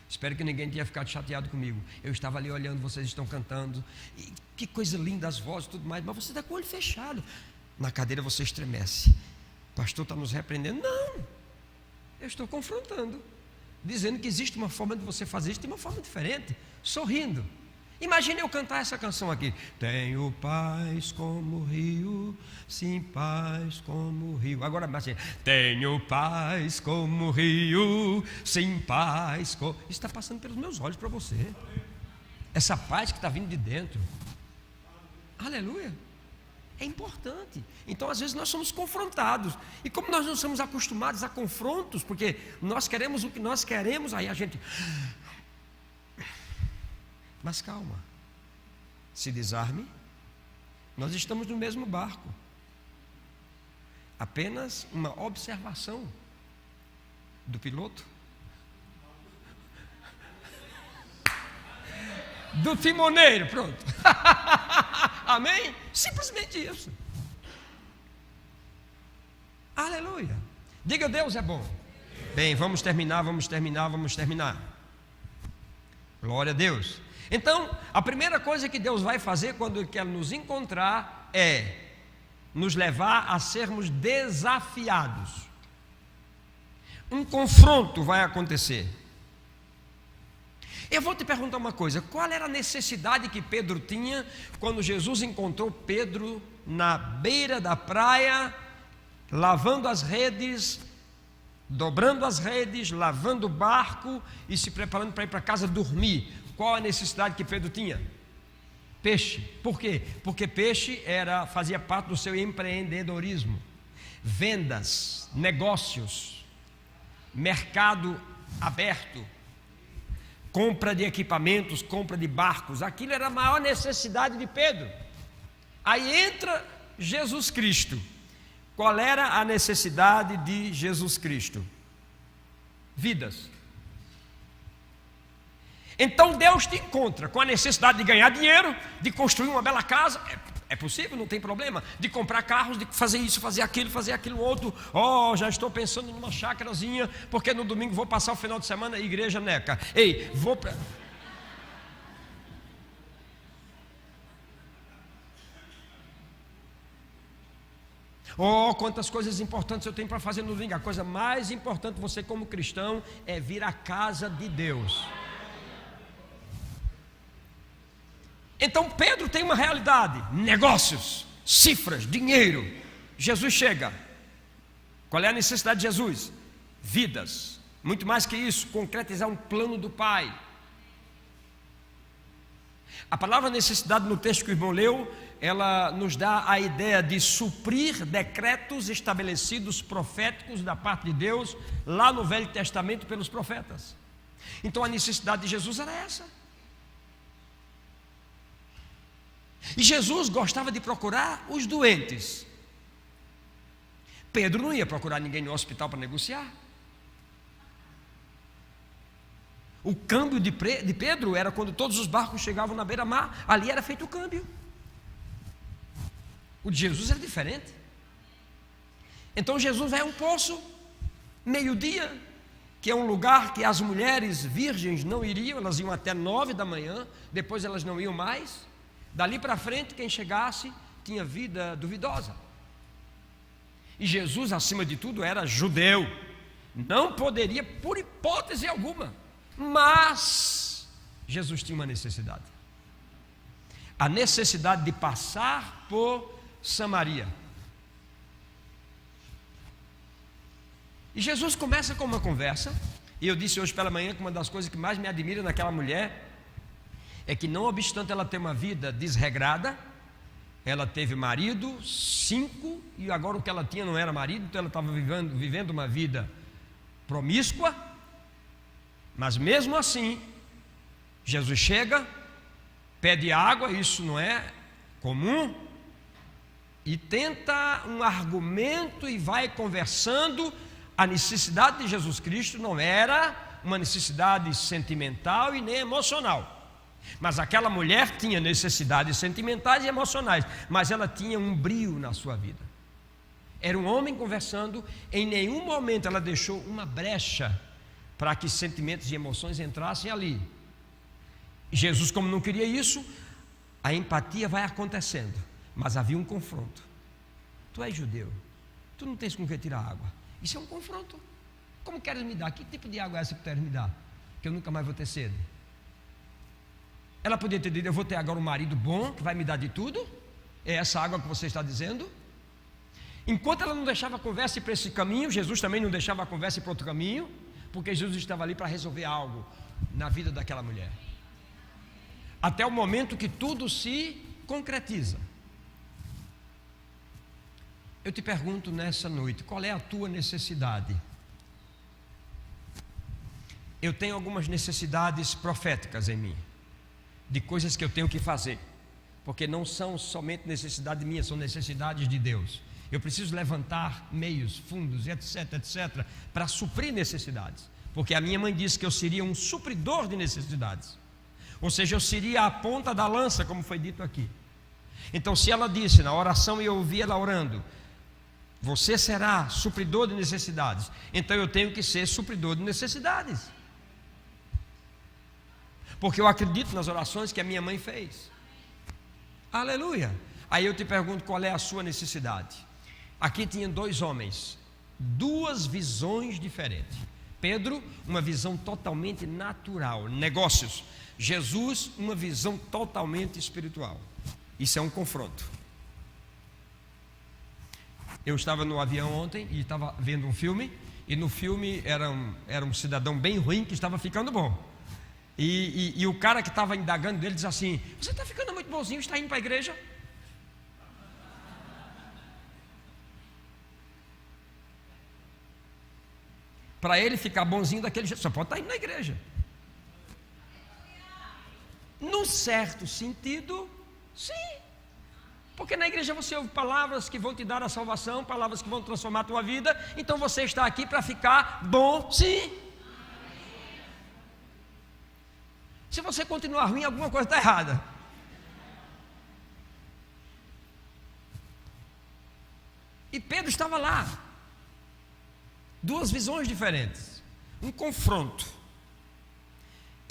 Espero que ninguém tenha ficado chateado comigo. Eu estava ali olhando, vocês estão cantando, e que coisa linda as vozes e tudo mais, mas você está com o olho fechado. Na cadeira você estremece. O pastor está nos repreendendo. Não, eu estou confrontando, dizendo que existe uma forma de você fazer isso, tem uma forma diferente, sorrindo. Imagine eu cantar essa canção aqui. Tenho paz como o rio, sim, paz como o rio. Agora, assim, tenho paz como o rio, sim, paz como... Isso está passando pelos meus olhos para você. Essa paz que está vindo de dentro. Aleluia. É importante. Então, às vezes, nós somos confrontados. E como nós não somos acostumados a confrontos, porque nós queremos o que nós queremos, aí a gente... Mas calma, se desarme, nós estamos no mesmo barco. Apenas uma observação do piloto, do timoneiro, pronto. Amém? Simplesmente isso. Aleluia. Diga: Deus é bom. Bem, vamos terminar. Glória a Deus. Então, a primeira coisa que Deus vai fazer quando Ele quer nos encontrar é nos levar a sermos desafiados. Um confronto vai acontecer. Eu vou te perguntar uma coisa: qual era a necessidade que Pedro tinha quando Jesus encontrou Pedro na beira da praia, lavando as redes, dobrando as redes, lavando o barco e se preparando para ir para casa dormir? Qual a necessidade que Pedro tinha? Peixe. Por quê? Porque peixe fazia parte do seu empreendedorismo. Vendas, negócios, mercado aberto, compra de equipamentos, compra de barcos. Aquilo era a maior necessidade de Pedro. Aí entra Jesus Cristo. Qual era a necessidade de Jesus Cristo? Vidas. Então Deus te encontra com a necessidade de ganhar dinheiro, de construir uma bela casa. É possível, não tem problema. De comprar carros, de fazer isso, fazer aquilo outro. Já estou pensando numa chácarazinha, porque no domingo vou passar o final de semana na igreja Neca. Ei, vou para... quantas coisas importantes eu tenho para fazer no domingo. A coisa mais importante, você como cristão, é vir à casa de Deus. Então Pedro tem uma realidade: negócios, cifras, dinheiro. Jesus chega. Qual é a necessidade de Jesus? Vidas. Muito mais que isso, concretizar um plano do Pai. A palavra necessidade no texto que o irmão leu, ela nos dá a ideia de suprir decretos estabelecidos proféticos da parte de Deus lá no Velho Testamento pelos profetas. Então a necessidade de Jesus era essa. E Jesus gostava de procurar os doentes. Pedro não ia procurar ninguém no hospital para negociar. O câmbio de Pedro era quando todos os barcos chegavam na beira-mar. Ali era feito o câmbio. O de Jesus era diferente. Então Jesus vai a um poço, meio-dia, que é um lugar que as mulheres virgens não iriam. Elas iam até 9 da manhã, depois elas não iam mais. Dali para frente, quem chegasse tinha vida duvidosa. E Jesus, acima de tudo, era judeu. Não poderia, por hipótese alguma. Mas Jesus tinha uma necessidade. A necessidade de passar por Samaria. E Jesus começa com uma conversa. E eu disse hoje pela manhã que uma das coisas que mais me admira naquela mulher é que, não obstante ela ter uma vida desregrada, ela teve marido, 5, e agora o que ela tinha não era marido, então ela estava vivendo uma vida promíscua. Mas mesmo assim, Jesus chega, pede água, isso não é comum, e tenta um argumento e vai conversando. A necessidade de Jesus Cristo não era uma necessidade sentimental e nem emocional. Mas aquela mulher tinha necessidades sentimentais e emocionais, mas ela tinha um brio na sua vida. Era um homem conversando, em nenhum momento ela deixou uma brecha para que sentimentos e emoções entrassem ali. Jesus, como não queria isso, a empatia vai acontecendo, mas havia um confronto. Tu és judeu, tu não tens com que tirar água. Isso é um confronto. Como queres me dar? Que tipo de água é essa que queres me dar? Que eu nunca mais vou ter sede. Ela poderia ter dito: eu vou ter agora um marido bom que vai me dar de tudo. É essa água que você está dizendo? Enquanto ela não deixava a conversa ir para esse caminho, Jesus também não deixava a conversa ir para outro caminho, porque Jesus estava ali para resolver algo na vida daquela mulher. Até o momento que tudo se concretiza. Eu te pergunto nessa noite: qual é a tua necessidade? Eu tenho algumas necessidades proféticas em mim, de coisas que eu tenho que fazer, porque não são somente necessidades minhas, são necessidades de Deus. Eu preciso levantar meios, fundos, etc, etc, para suprir necessidades, porque a minha mãe disse que eu seria um supridor de necessidades, ou seja, eu seria a ponta da lança, como foi dito aqui. Então, se ela disse na oração e eu ouvi ela orando: você será supridor de necessidades, então eu tenho que ser supridor de necessidades, porque eu acredito nas orações que a minha mãe fez. Aleluia. Aí eu te pergunto: qual é a sua necessidade? Aqui tinha dois homens, duas visões diferentes. Pedro, uma visão totalmente natural, negócios. Jesus, uma visão totalmente espiritual. Isso é um confronto. Eu estava no avião ontem e estava vendo um filme, e no filme era um cidadão bem ruim que estava ficando bom. E o cara que estava indagando dele diz assim: você está ficando muito bonzinho, está indo para a igreja? Para ele ficar bonzinho daquele jeito, só pode estar indo na igreja. Num certo sentido, sim. Porque na igreja você ouve palavras que vão te dar a salvação, palavras que vão transformar a tua vida. Então você está aqui para ficar bom, sim. Se você continuar ruim, alguma coisa está errada. E Pedro estava lá. Duas visões diferentes, um confronto.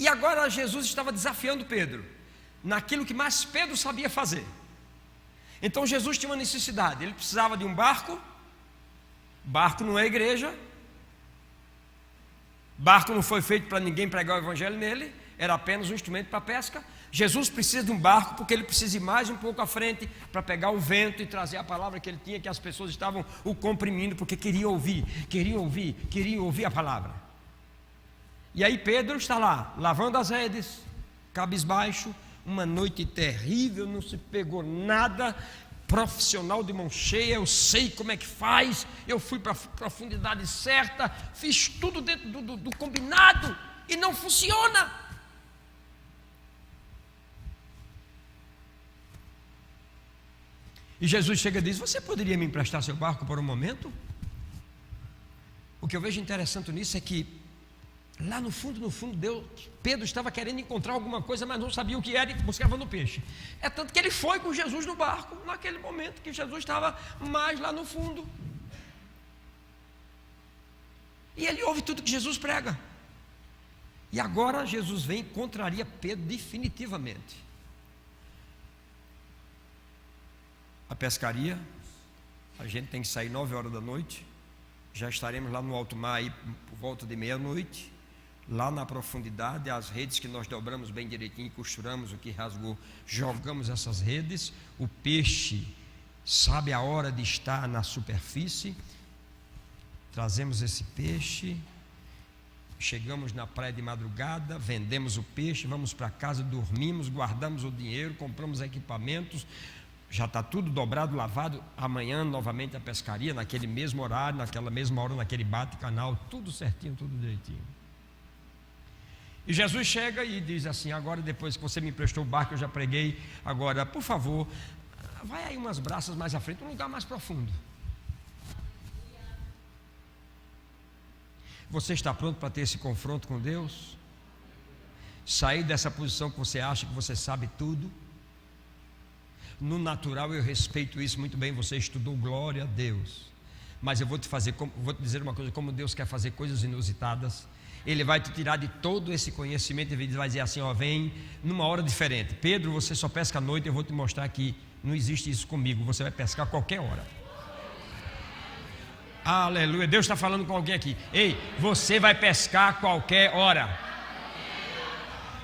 E agora Jesus estava desafiando Pedro naquilo que mais Pedro sabia fazer. Então Jesus tinha uma necessidade, ele precisava de um barco. Barco não é igreja, barco não foi feito para ninguém pregar o evangelho nele, era apenas um instrumento para pesca. Jesus precisa de um barco porque ele precisa ir mais um pouco à frente para pegar o vento e trazer a palavra que ele tinha, que as pessoas estavam o comprimindo porque queriam ouvir a palavra. E aí Pedro está lá, lavando as redes, cabisbaixo, uma noite terrível, não se pegou nada, profissional de mão cheia, eu sei como é que faz, eu fui para a profundidade certa, fiz tudo dentro do combinado e não funciona. E Jesus chega e diz: você poderia me emprestar seu barco por um momento? O que eu vejo interessante nisso é que lá no fundo, Pedro estava querendo encontrar alguma coisa, mas não sabia o que era e buscava no peixe. É tanto que ele foi com Jesus no barco, naquele momento que Jesus estava mais lá no fundo. E ele ouve tudo que Jesus prega. E agora Jesus vem e contraria Pedro definitivamente. A pescaria, a gente tem que sair 9 horas da noite, já estaremos lá no alto mar aí por volta de meia-noite, lá na profundidade, as redes que nós dobramos bem direitinho, costuramos o que rasgou, jogamos essas redes, o peixe sabe a hora de estar na superfície, trazemos esse peixe, chegamos na praia de madrugada, vendemos o peixe, vamos para casa, dormimos, guardamos o dinheiro, compramos equipamentos, já está tudo dobrado, lavado. Amanhã novamente a pescaria, naquele mesmo horário, naquela mesma hora, naquele bate-canal, tudo certinho, tudo direitinho. E Jesus chega e diz assim: agora, depois que você me emprestou o barco, eu já preguei, agora, por favor, vai aí umas braças mais à frente, um lugar mais profundo. Você está pronto para ter esse confronto com Deus? Sair dessa posição que você acha que você sabe tudo? No natural eu respeito isso muito bem, você estudou, glória a Deus. Mas eu vou te dizer uma coisa, como Deus quer fazer coisas inusitadas, Ele vai te tirar de todo esse conhecimento e vai dizer assim, ó, vem numa hora diferente. Pedro, você só pesca à noite, eu vou te mostrar que não existe isso comigo, você vai pescar a qualquer hora. Aleluia, Deus está falando com alguém aqui. Ei, você vai pescar a qualquer hora.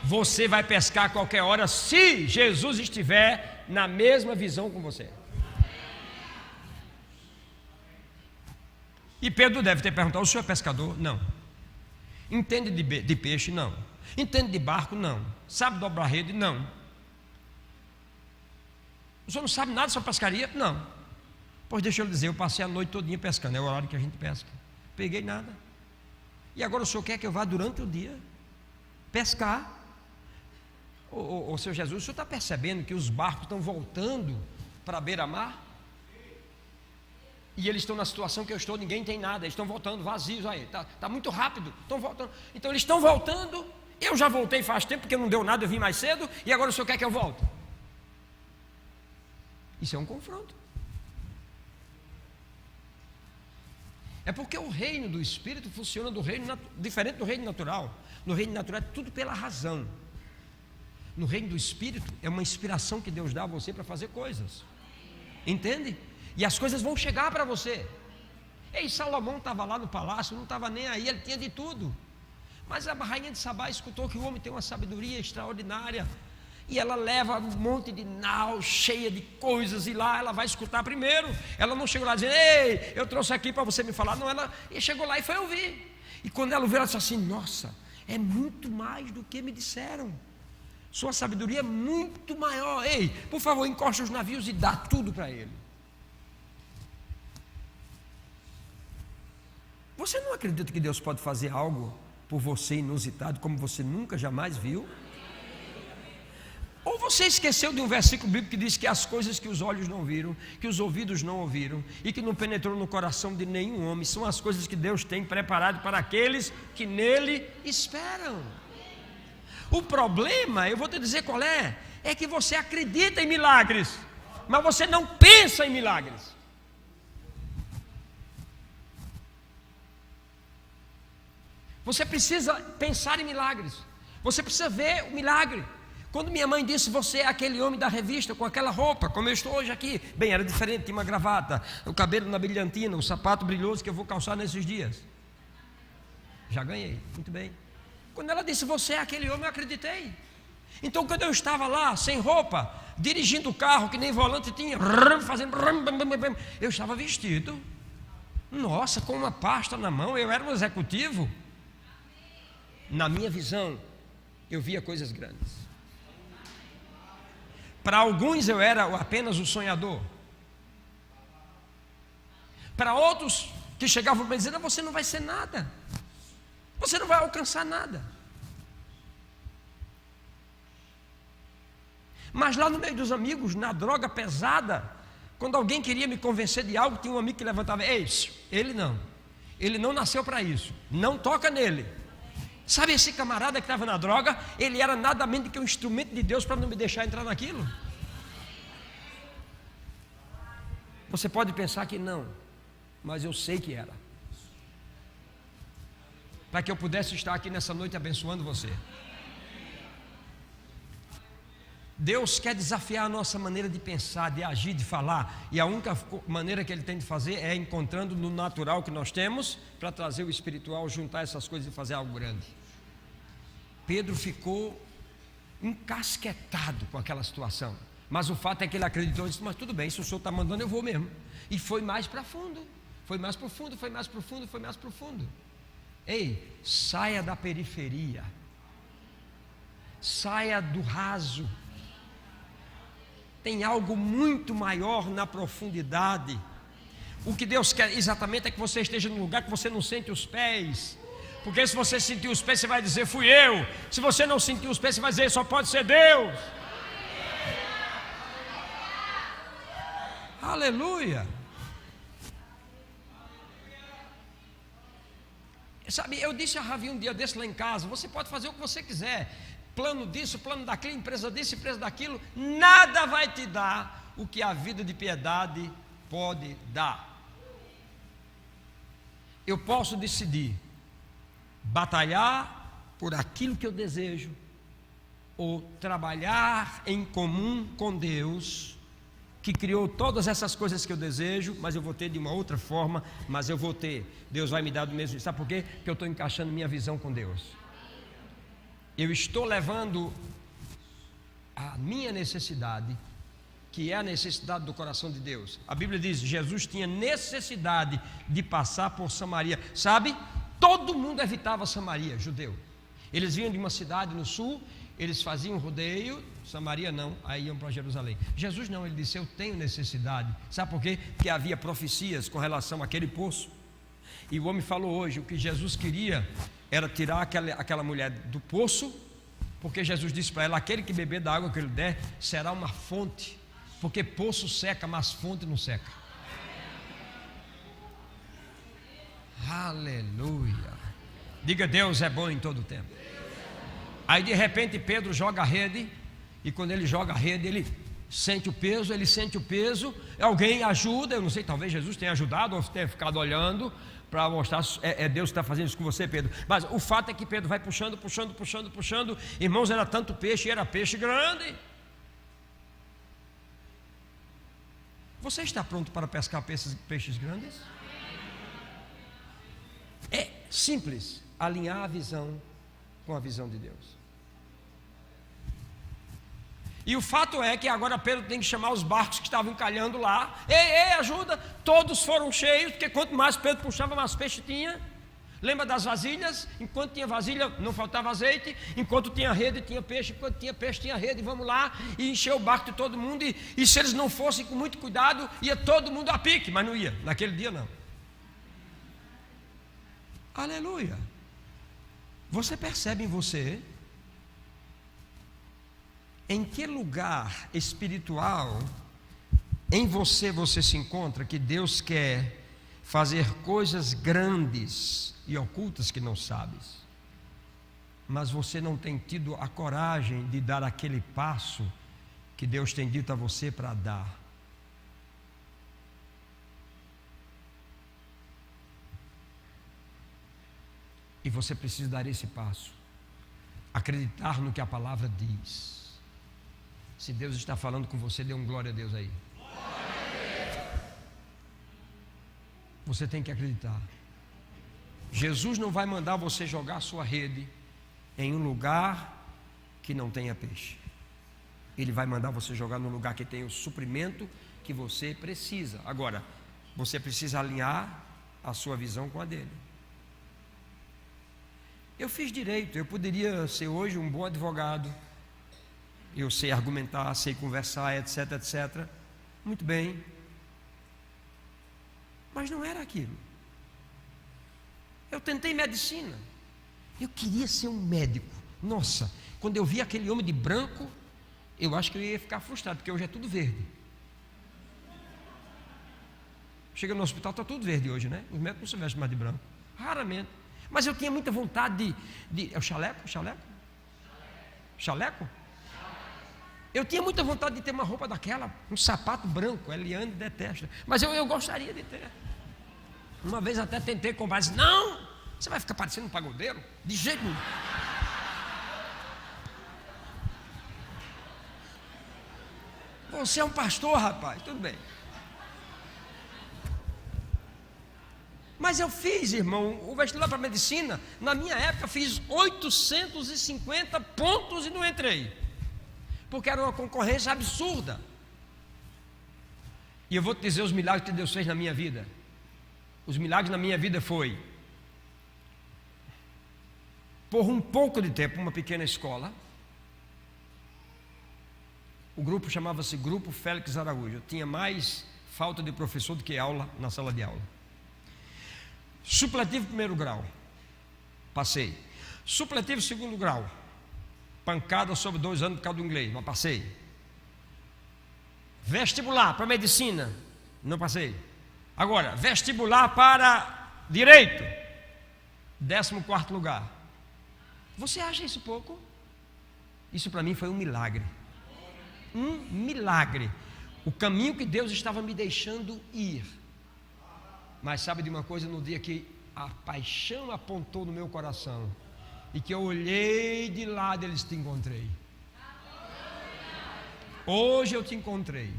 Você vai pescar a qualquer hora se Jesus estiver na mesma visão com você. E Pedro deve ter perguntado, o senhor é pescador? Não. Entende de peixe? Não. Entende de barco? Não. Sabe dobrar rede? Não. O senhor não sabe nada sobre pescaria? Não. Pois deixa eu lhe dizer, eu passei a noite todinha pescando, é o horário que a gente pesca. Peguei nada. E agora o senhor quer que eu vá durante o dia pescar? Ô Senhor Jesus, o senhor está percebendo que os barcos estão voltando para a beira-mar? E eles estão na situação que eu estou, ninguém tem nada, eles estão voltando vazios aí, está muito rápido, estão voltando. Então eles estão voltando, eu já voltei faz tempo, porque não deu nada, eu vim mais cedo, e agora o senhor quer que eu volte? Isso é um confronto. É porque o reino do Espírito funciona diferente do reino natural. No reino natural é tudo pela razão. No reino do Espírito é uma inspiração que Deus dá a você para fazer coisas. Entende? E as coisas vão chegar para você. Ei, Salomão estava lá no palácio, não estava nem aí, ele tinha de tudo. Mas a rainha de Sabá escutou que o homem tem uma sabedoria extraordinária. E ela leva um monte de nau cheia de coisas, e lá ela vai escutar primeiro. Ela não chegou lá dizendo, ei, eu trouxe aqui para você me falar. Não, ela chegou lá e foi ouvir. E quando ela ouviu, ela disse assim, nossa, é muito mais do que me disseram. Sua sabedoria é muito maior. Ei, por favor, encosta os navios e dá tudo para ele. Você não acredita que Deus pode fazer algo por você inusitado, como você nunca jamais viu? Ou você esqueceu de um versículo bíblico que diz que as coisas que os olhos não viram, que os ouvidos não ouviram e que não penetrou no coração de nenhum homem, são as coisas que Deus tem preparado para aqueles que nele esperam. O problema, eu vou te dizer qual é que você acredita em milagres, mas você não pensa em milagres. Você precisa pensar em milagres, você precisa ver o milagre. Quando minha mãe disse, você é aquele homem da revista com aquela roupa, como eu estou hoje aqui, bem, era diferente, tinha uma gravata, o cabelo na brilhantina, o sapato brilhoso que eu vou calçar nesses dias. Já ganhei, muito bem. Quando ela disse, você é aquele homem, eu acreditei. Então quando eu estava lá, sem roupa, dirigindo o carro, que nem volante tinha, fazendo, eu estava vestido, nossa, com uma pasta na mão, eu era um executivo. Na minha visão, eu via coisas grandes. Para alguns eu era apenas o sonhador. Para outros que chegavam para dizer, não, você não vai ser nada. Você não vai alcançar nada. Mas lá no meio dos amigos, na droga pesada, quando alguém queria me convencer de algo, tinha um amigo que levantava, ei, ele não nasceu para isso, não toca nele. Sabe esse camarada que estava na droga? Ele era nada menos do que um instrumento de Deus para não me deixar entrar naquilo. Você pode pensar que não, mas eu sei que era. Para que eu pudesse estar aqui nessa noite abençoando você. Deus quer desafiar a nossa maneira de pensar, de agir, de falar. E a única maneira que Ele tem de fazer é encontrando no natural que nós temos, para trazer o espiritual, juntar essas coisas e fazer algo grande. Pedro ficou encasquetado com aquela situação. Mas o fato é que ele acreditou e disse, mas tudo bem, se o senhor está mandando, eu vou mesmo. E foi mais para fundo, foi mais profundo, foi mais profundo, foi mais profundo. Ei, saia da periferia. Saia do raso. Tem algo muito maior na profundidade. O que Deus quer exatamente é que você esteja num lugar que você não sente os pés. Porque se você sentir os pés, você vai dizer, fui eu. Se você não sentir os pés, você vai dizer, só pode ser Deus. Aleluia. Sabe, eu disse a Ravi um dia desse lá em casa: você pode fazer o que você quiser, plano disso, plano daquilo, empresa disso, empresa daquilo, nada vai te dar o que a vida de piedade pode dar. Eu posso decidir batalhar por aquilo que eu desejo, ou trabalhar em comum com Deus, que criou todas essas coisas que eu desejo, mas eu vou ter de uma outra forma, mas eu vou ter, Deus vai me dar do mesmo. Sabe por quê? Porque eu estou encaixando minha visão com Deus. Eu estou levando a minha necessidade, que é a necessidade do coração de Deus. A Bíblia diz: Jesus tinha necessidade de passar por Samaria. Sabe? Todo mundo evitava Samaria, judeu. Eles vinham de uma cidade no sul, eles faziam rodeio. Samaria não, aí iam para Jerusalém. Jesus não, ele disse: eu tenho necessidade. Sabe por quê? Porque havia profecias com relação àquele poço. E o homem falou hoje: o que Jesus queria era tirar aquela mulher do poço, porque Jesus disse para ela: aquele que beber da água que ele der será uma fonte, porque poço seca, mas fonte não seca. Aleluia. Diga: Deus é bom em todo o tempo. Aí de repente Pedro joga a rede, e quando ele joga a rede, ele sente o peso, alguém ajuda. Eu não sei, talvez Jesus tenha ajudado, ou tenha ficado olhando para mostrar, Deus que está fazendo isso com você, Pedro. Mas o fato é que Pedro vai puxando, irmãos, era tanto peixe, e era peixe grande. Você está pronto para pescar peixes grandes? É simples, alinhar a visão com a visão de Deus. E o fato é que agora Pedro tem que chamar os barcos que estavam encalhando lá. Ei, ajuda! Todos foram cheios, porque quanto mais Pedro puxava, mais peixe tinha. Lembra das vasilhas? Enquanto tinha vasilha, não faltava azeite. Enquanto tinha rede, tinha peixe. Enquanto tinha peixe, tinha rede. Vamos lá e encher o barco de todo mundo. E se eles não fossem com muito cuidado, ia todo mundo a pique. Mas não ia, naquele dia não. Aleluia. Você percebe em você em que lugar espiritual em você se encontra, que Deus quer fazer coisas grandes e ocultas que não sabes, mas você não tem tido a coragem de dar aquele passo que Deus tem dito a você para dar. E você precisa dar esse passo, acreditar no que a palavra diz. Se Deus está falando com você, dê um glória a Deus aí. Você tem que acreditar. Jesus não vai mandar você jogar a sua rede em um lugar que não tenha peixe. Ele vai mandar você jogar num lugar que tenha o suprimento que você precisa. Agora, você precisa alinhar a sua visão com a dele. Eu fiz direito, eu poderia ser hoje um bom advogado. Eu sei argumentar, sei conversar, etc, etc. Muito bem. Mas não era aquilo. Eu tentei medicina. Eu queria ser um médico. Nossa, quando eu vi aquele homem de branco, eu acho que eu ia ficar frustrado, porque hoje é tudo verde. Chega no hospital, está tudo verde hoje, né? Os médicos não se vestem mais de branco. Raramente. Mas eu tinha muita vontade de... É o chaleco? Chaleco? Eu tinha muita vontade de ter uma roupa daquela, um sapato branco. Eliane detesta, mas eu gostaria de ter. Uma vez até tentei comprar, disse: não, você vai ficar parecendo um pagodeiro? De jeito nenhum. Você é um pastor, rapaz, tudo bem. Mas eu fiz, irmão, o vestibular para medicina. Na minha época fiz 850 pontos e não entrei, porque era uma concorrência absurda. E eu vou te dizer os milagres que Deus fez na minha vida. Os milagres na minha vida foi, por um pouco de tempo, uma pequena escola. O grupo chamava-se Grupo Félix Araújo. Eu tinha mais falta de professor do que aula na sala de aula. Supletivo primeiro grau, passei. Supletivo segundo grau, pancada sobre 2 anos por causa do inglês, mas passei. Vestibular para medicina, não passei. Agora, vestibular para direito, 14º lugar. Você acha isso pouco? Isso para mim foi um milagre. Um milagre. O caminho que Deus estava me deixando ir. Mas sabe de uma coisa? No dia que a paixão apontou no meu coração e que eu olhei de lado, eles te encontrei. Hoje eu te encontrei.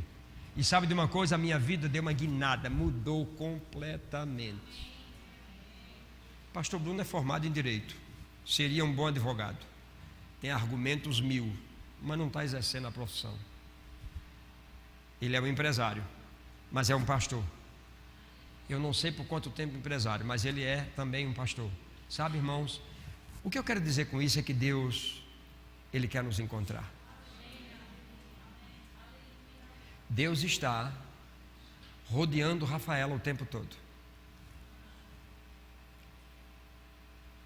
E sabe de uma coisa? A minha vida deu uma guinada, mudou completamente. Pastor Bruno é formado em Direito, seria um bom advogado, tem argumentos 1000, mas não está exercendo a profissão. Ele é um empresário, mas é um pastor. Eu não sei por quanto tempo empresário, mas ele é também um pastor. Sabe, irmãos, o que eu quero dizer com isso é que Deus, Ele quer nos encontrar. Deus está rodeando Rafaela o tempo todo,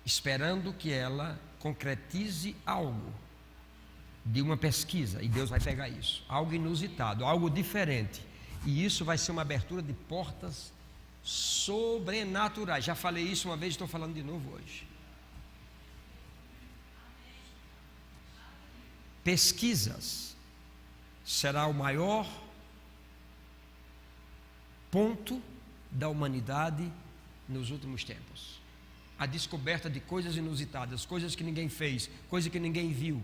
esperando que ela concretize algo de uma pesquisa, e Deus vai pegar isso, algo inusitado, algo diferente, e isso vai ser uma abertura de portas sobrenaturais. Já falei isso uma vez, estou falando de novo hoje. Pesquisas será o maior ponto da humanidade nos últimos tempos. A descoberta de coisas inusitadas, coisas que ninguém fez, coisas que ninguém viu.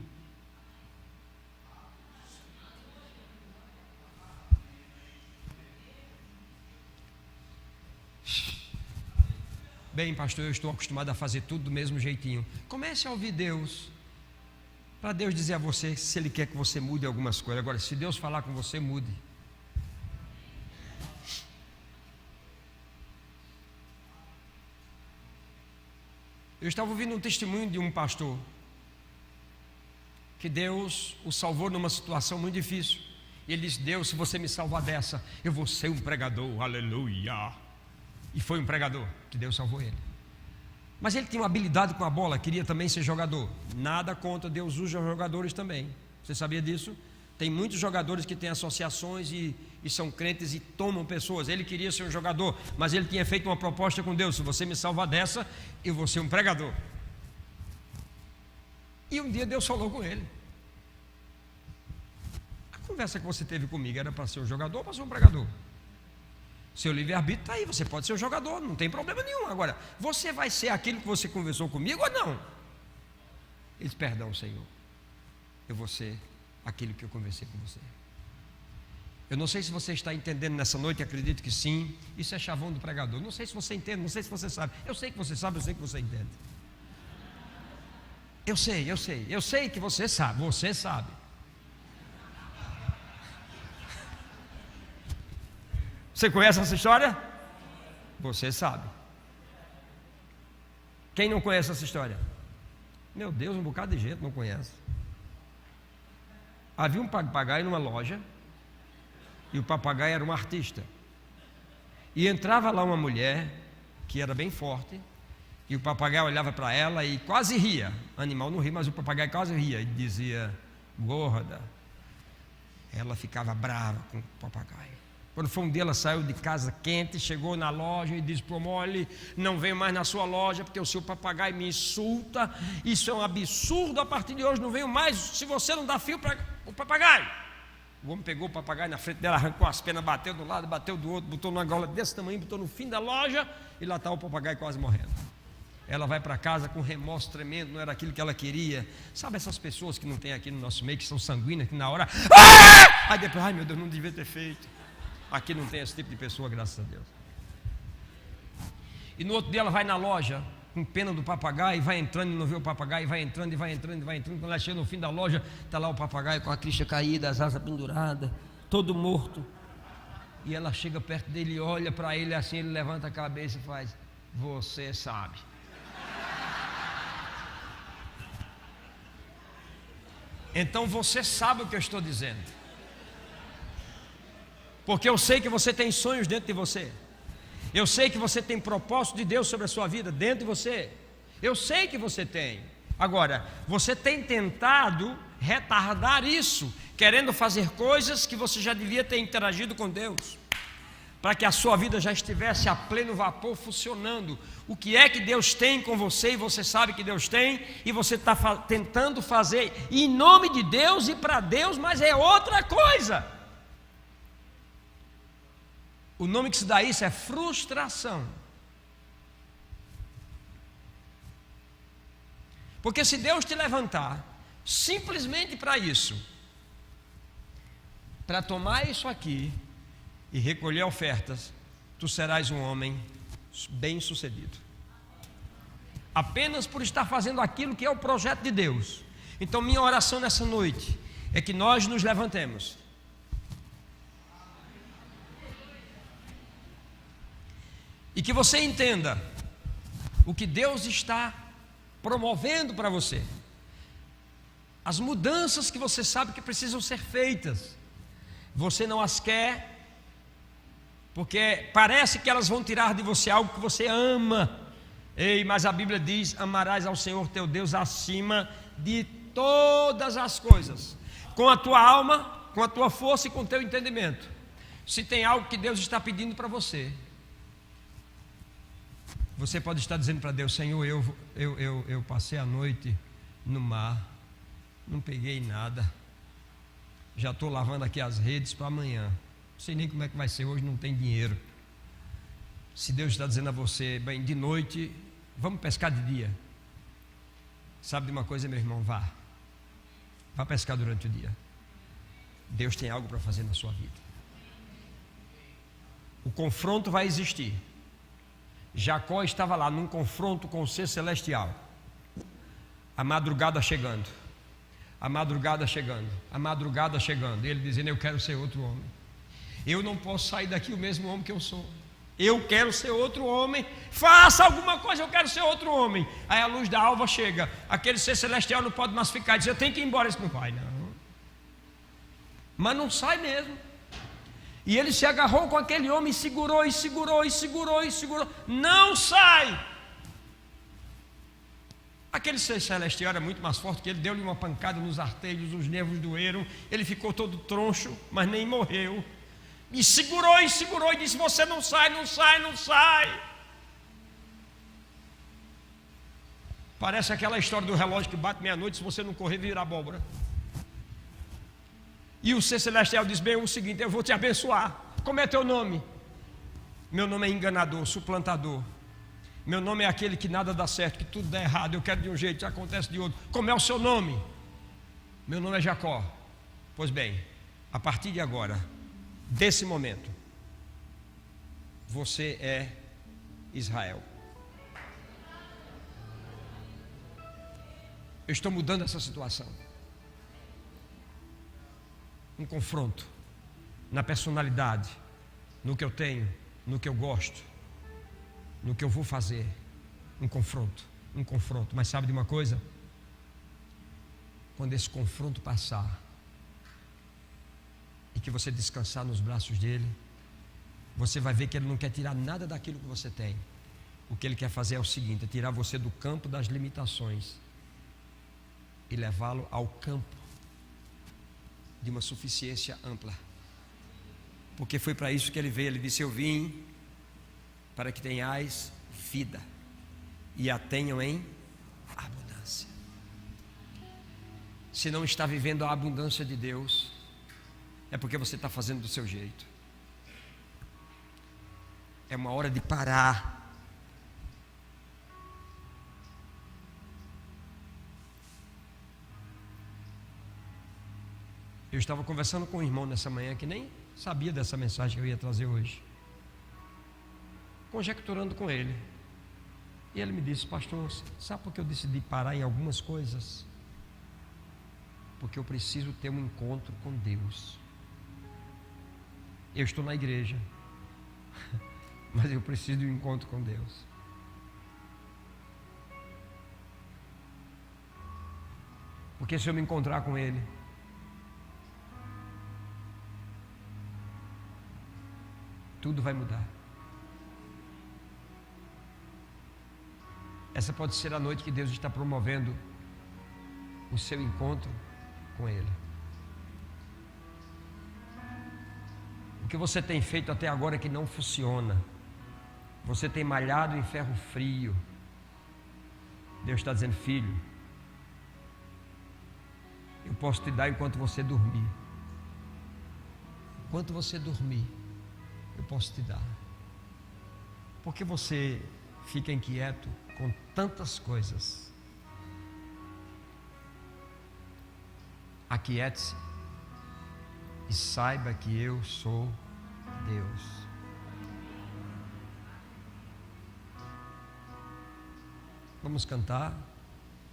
Bem, pastor, eu estou acostumado a fazer tudo do mesmo jeitinho. Comece a ouvir Deus, para Deus dizer a você se Ele quer que você mude algumas coisas. Agora, se Deus falar com você, mude. Eu estava ouvindo um testemunho de um pastor que Deus o salvou numa situação muito difícil. E ele disse: Deus, se você me salvar dessa, eu vou ser um pregador, aleluia. E foi um pregador, que Deus salvou ele. Mas ele tinha uma habilidade com a bola, queria também ser jogador. Nada contra, Deus usa jogadores também. Você sabia disso? Tem muitos jogadores que têm associações e são crentes e tomam pessoas. Ele queria ser um jogador, mas ele tinha feito uma proposta com Deus: se você me salvar dessa, eu vou ser um pregador. E um dia Deus falou com ele: a conversa que você teve comigo era para ser um jogador ou para ser um pregador? Seu livre-arbítrio está aí, você pode ser um jogador, não tem problema nenhum. Agora, você vai ser aquilo que você conversou comigo ou não? Ele disse: perdão, Senhor, eu vou ser aquilo que eu conversei com você. Eu não sei se você está entendendo nessa noite, acredito que sim. Isso é chavão do pregador. Não sei se você entende, não sei se você sabe. Eu sei que você sabe, eu sei que você entende. Eu sei que você sabe, você sabe. Você conhece essa história? Você sabe. Quem não conhece essa história? Meu Deus, um bocado de gente não conhece. Havia um papagaio numa loja, e o papagaio era um artista. E entrava lá uma mulher, que era bem forte, e o papagaio olhava para ela e quase ria. O animal não ria, mas o papagaio quase ria, e dizia: gorda. Ela ficava brava com o papagaio. Quando foi um dia, ela saiu de casa quente, chegou na loja e disse: pô, mole, não venho mais na sua loja porque o seu papagaio me insulta, isso é um absurdo, a partir de hoje não venho mais se você não dá fio para o papagaio. O homem pegou o papagaio na frente dela, arrancou as penas, bateu do lado, bateu do outro, botou numa gaiola desse tamanho, botou no fim da loja, e lá está o papagaio quase morrendo. Ela vai para casa com remorso tremendo, não era aquilo que ela queria. Sabe essas pessoas que não tem aqui no nosso meio, que são sanguíneas, que na hora, aí depois, ai meu Deus, não devia ter feito. Aqui não tem esse tipo de pessoa, graças a Deus. E no outro dia ela vai na loja com pena do papagaio, e vai entrando e não vê o papagaio, e vai entrando e vai entrando e vai entrando. Quando ela chega no fim da loja, está lá o papagaio com a crista caída, as asas penduradas, todo morto. E ela chega perto dele e olha para ele assim, ele levanta a cabeça e faz: você sabe. Então você sabe o que eu estou dizendo. Porque eu sei que você tem sonhos dentro de você. Eu sei que você tem propósito de Deus sobre a sua vida dentro de você. Eu sei que você tem. Agora, você tem tentado retardar isso, querendo fazer coisas que você já devia ter interagido com Deus. para que a sua vida já estivesse a pleno vapor funcionando. O que é que Deus tem com você, e você sabe que Deus tem, e você está tentando fazer em nome de Deus e para Deus, mas é outra coisa. O nome que se dá a isso é frustração. Porque se Deus te levantar simplesmente para isso, para tomar isso aqui e recolher ofertas, tu serás um homem bem-sucedido. Apenas por estar fazendo aquilo que é o projeto de Deus. Então minha oração nessa noite é que nós nos levantemos e que você entenda o que Deus está promovendo para você, as mudanças que você sabe que precisam ser feitas. Você não as quer, porque parece que elas vão tirar de você algo que você ama. Ei, mas a Bíblia diz: amarás ao Senhor teu Deus acima de todas as coisas, com a tua alma, com a tua força e com o teu entendimento. Se tem algo que Deus está pedindo para você, você pode estar dizendo para Deus: Senhor, eu passei a noite no mar, não peguei nada, já estou lavando aqui as redes para amanhã, não sei nem como é que vai ser hoje, não tem dinheiro. Se Deus está dizendo a você: bem, de noite, vamos pescar de dia. Sabe de uma coisa, meu irmão? Vá pescar durante o dia. Deus tem algo para fazer na sua vida. O confronto vai existir. Jacó estava lá num confronto com o ser celestial. A madrugada chegando, a madrugada chegando, a madrugada chegando. Ele dizendo: eu quero ser outro homem. Eu não posso sair daqui o mesmo homem que eu sou. Eu quero ser outro homem. Faça alguma coisa, eu quero ser outro homem. Aí a luz da alva chega. Aquele ser celestial não pode mais ficar. Diz: eu tenho que ir embora. Isso não vai, não. Mas não sai mesmo. E ele se agarrou com aquele homem, segurou e segurou e segurou e segurou. Não sai! Aquele ser celestial era muito mais forte que ele. Deu-lhe uma pancada nos artelhos, os nervos doeram. Ele ficou todo troncho, mas nem morreu. E segurou e disse: você não sai, não sai, não sai. Parece aquela história do relógio que bate meia-noite: se você não correr, vira abóbora. E o ser celestial diz: bem, é o seguinte, eu vou te abençoar. Como é teu nome? Meu nome é enganador, suplantador. Meu nome é aquele que nada dá certo, que tudo dá errado. Eu quero de um jeito, acontece de outro. Como é o seu nome? Meu nome é Jacó. Pois bem, a partir de agora, desse momento, você é Israel. Eu estou mudando essa situação. Um confronto na personalidade, no que eu tenho, no que eu gosto, no que eu vou fazer. Um confronto. Mas sabe de uma coisa? Quando esse confronto passar e que você descansar nos braços dele, você vai ver que ele não quer tirar nada daquilo que você tem. O que ele quer fazer é o seguinte: é tirar você do campo das limitações e levá-lo ao campo de uma suficiência ampla. Porque foi para isso que ele veio. Ele disse: eu vim para que tenhais vida e a tenham em abundância. Se não está vivendo a abundância de Deus, é porque você está fazendo do seu jeito. É uma hora de parar. Eu estava conversando com um irmão nessa manhã que nem sabia dessa mensagem que eu ia trazer hoje, conjecturando com ele. E ele me disse: pastor, sabe por que eu decidi parar em algumas coisas? Porque eu preciso ter um encontro com Deus. Eu estou na igreja, mas eu preciso de um encontro com Deus. Porque se eu me encontrar com Ele, tudo vai mudar. Essa pode ser a noite que Deus está promovendo o seu encontro com Ele. O que você tem feito até agora que não funciona. Você tem malhado em ferro frio. Deus está dizendo: filho, eu posso te dar enquanto você dormir. Enquanto você dormir, eu posso te dar. Porque você fica inquieto com tantas coisas. Aquiete-se e saiba que eu sou Deus. Vamos cantar.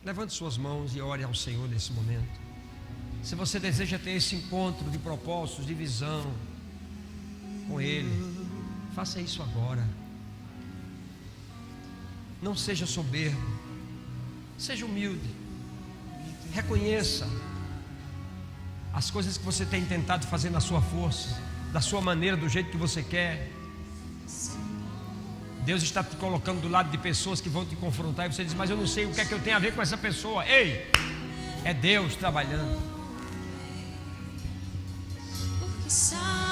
Levante suas mãos e ore ao Senhor nesse momento. Se você deseja ter esse encontro de propósitos, de visão com Ele, faça isso agora. Não seja soberbo, seja humilde. Reconheça as coisas que você tem tentado fazer na sua força, da sua maneira, do jeito que você quer. Deus está te colocando do lado de pessoas que vão te confrontar, e você diz: mas eu não sei o que é que eu tenho a ver com essa pessoa. Ei, é Deus trabalhando. Porque sabe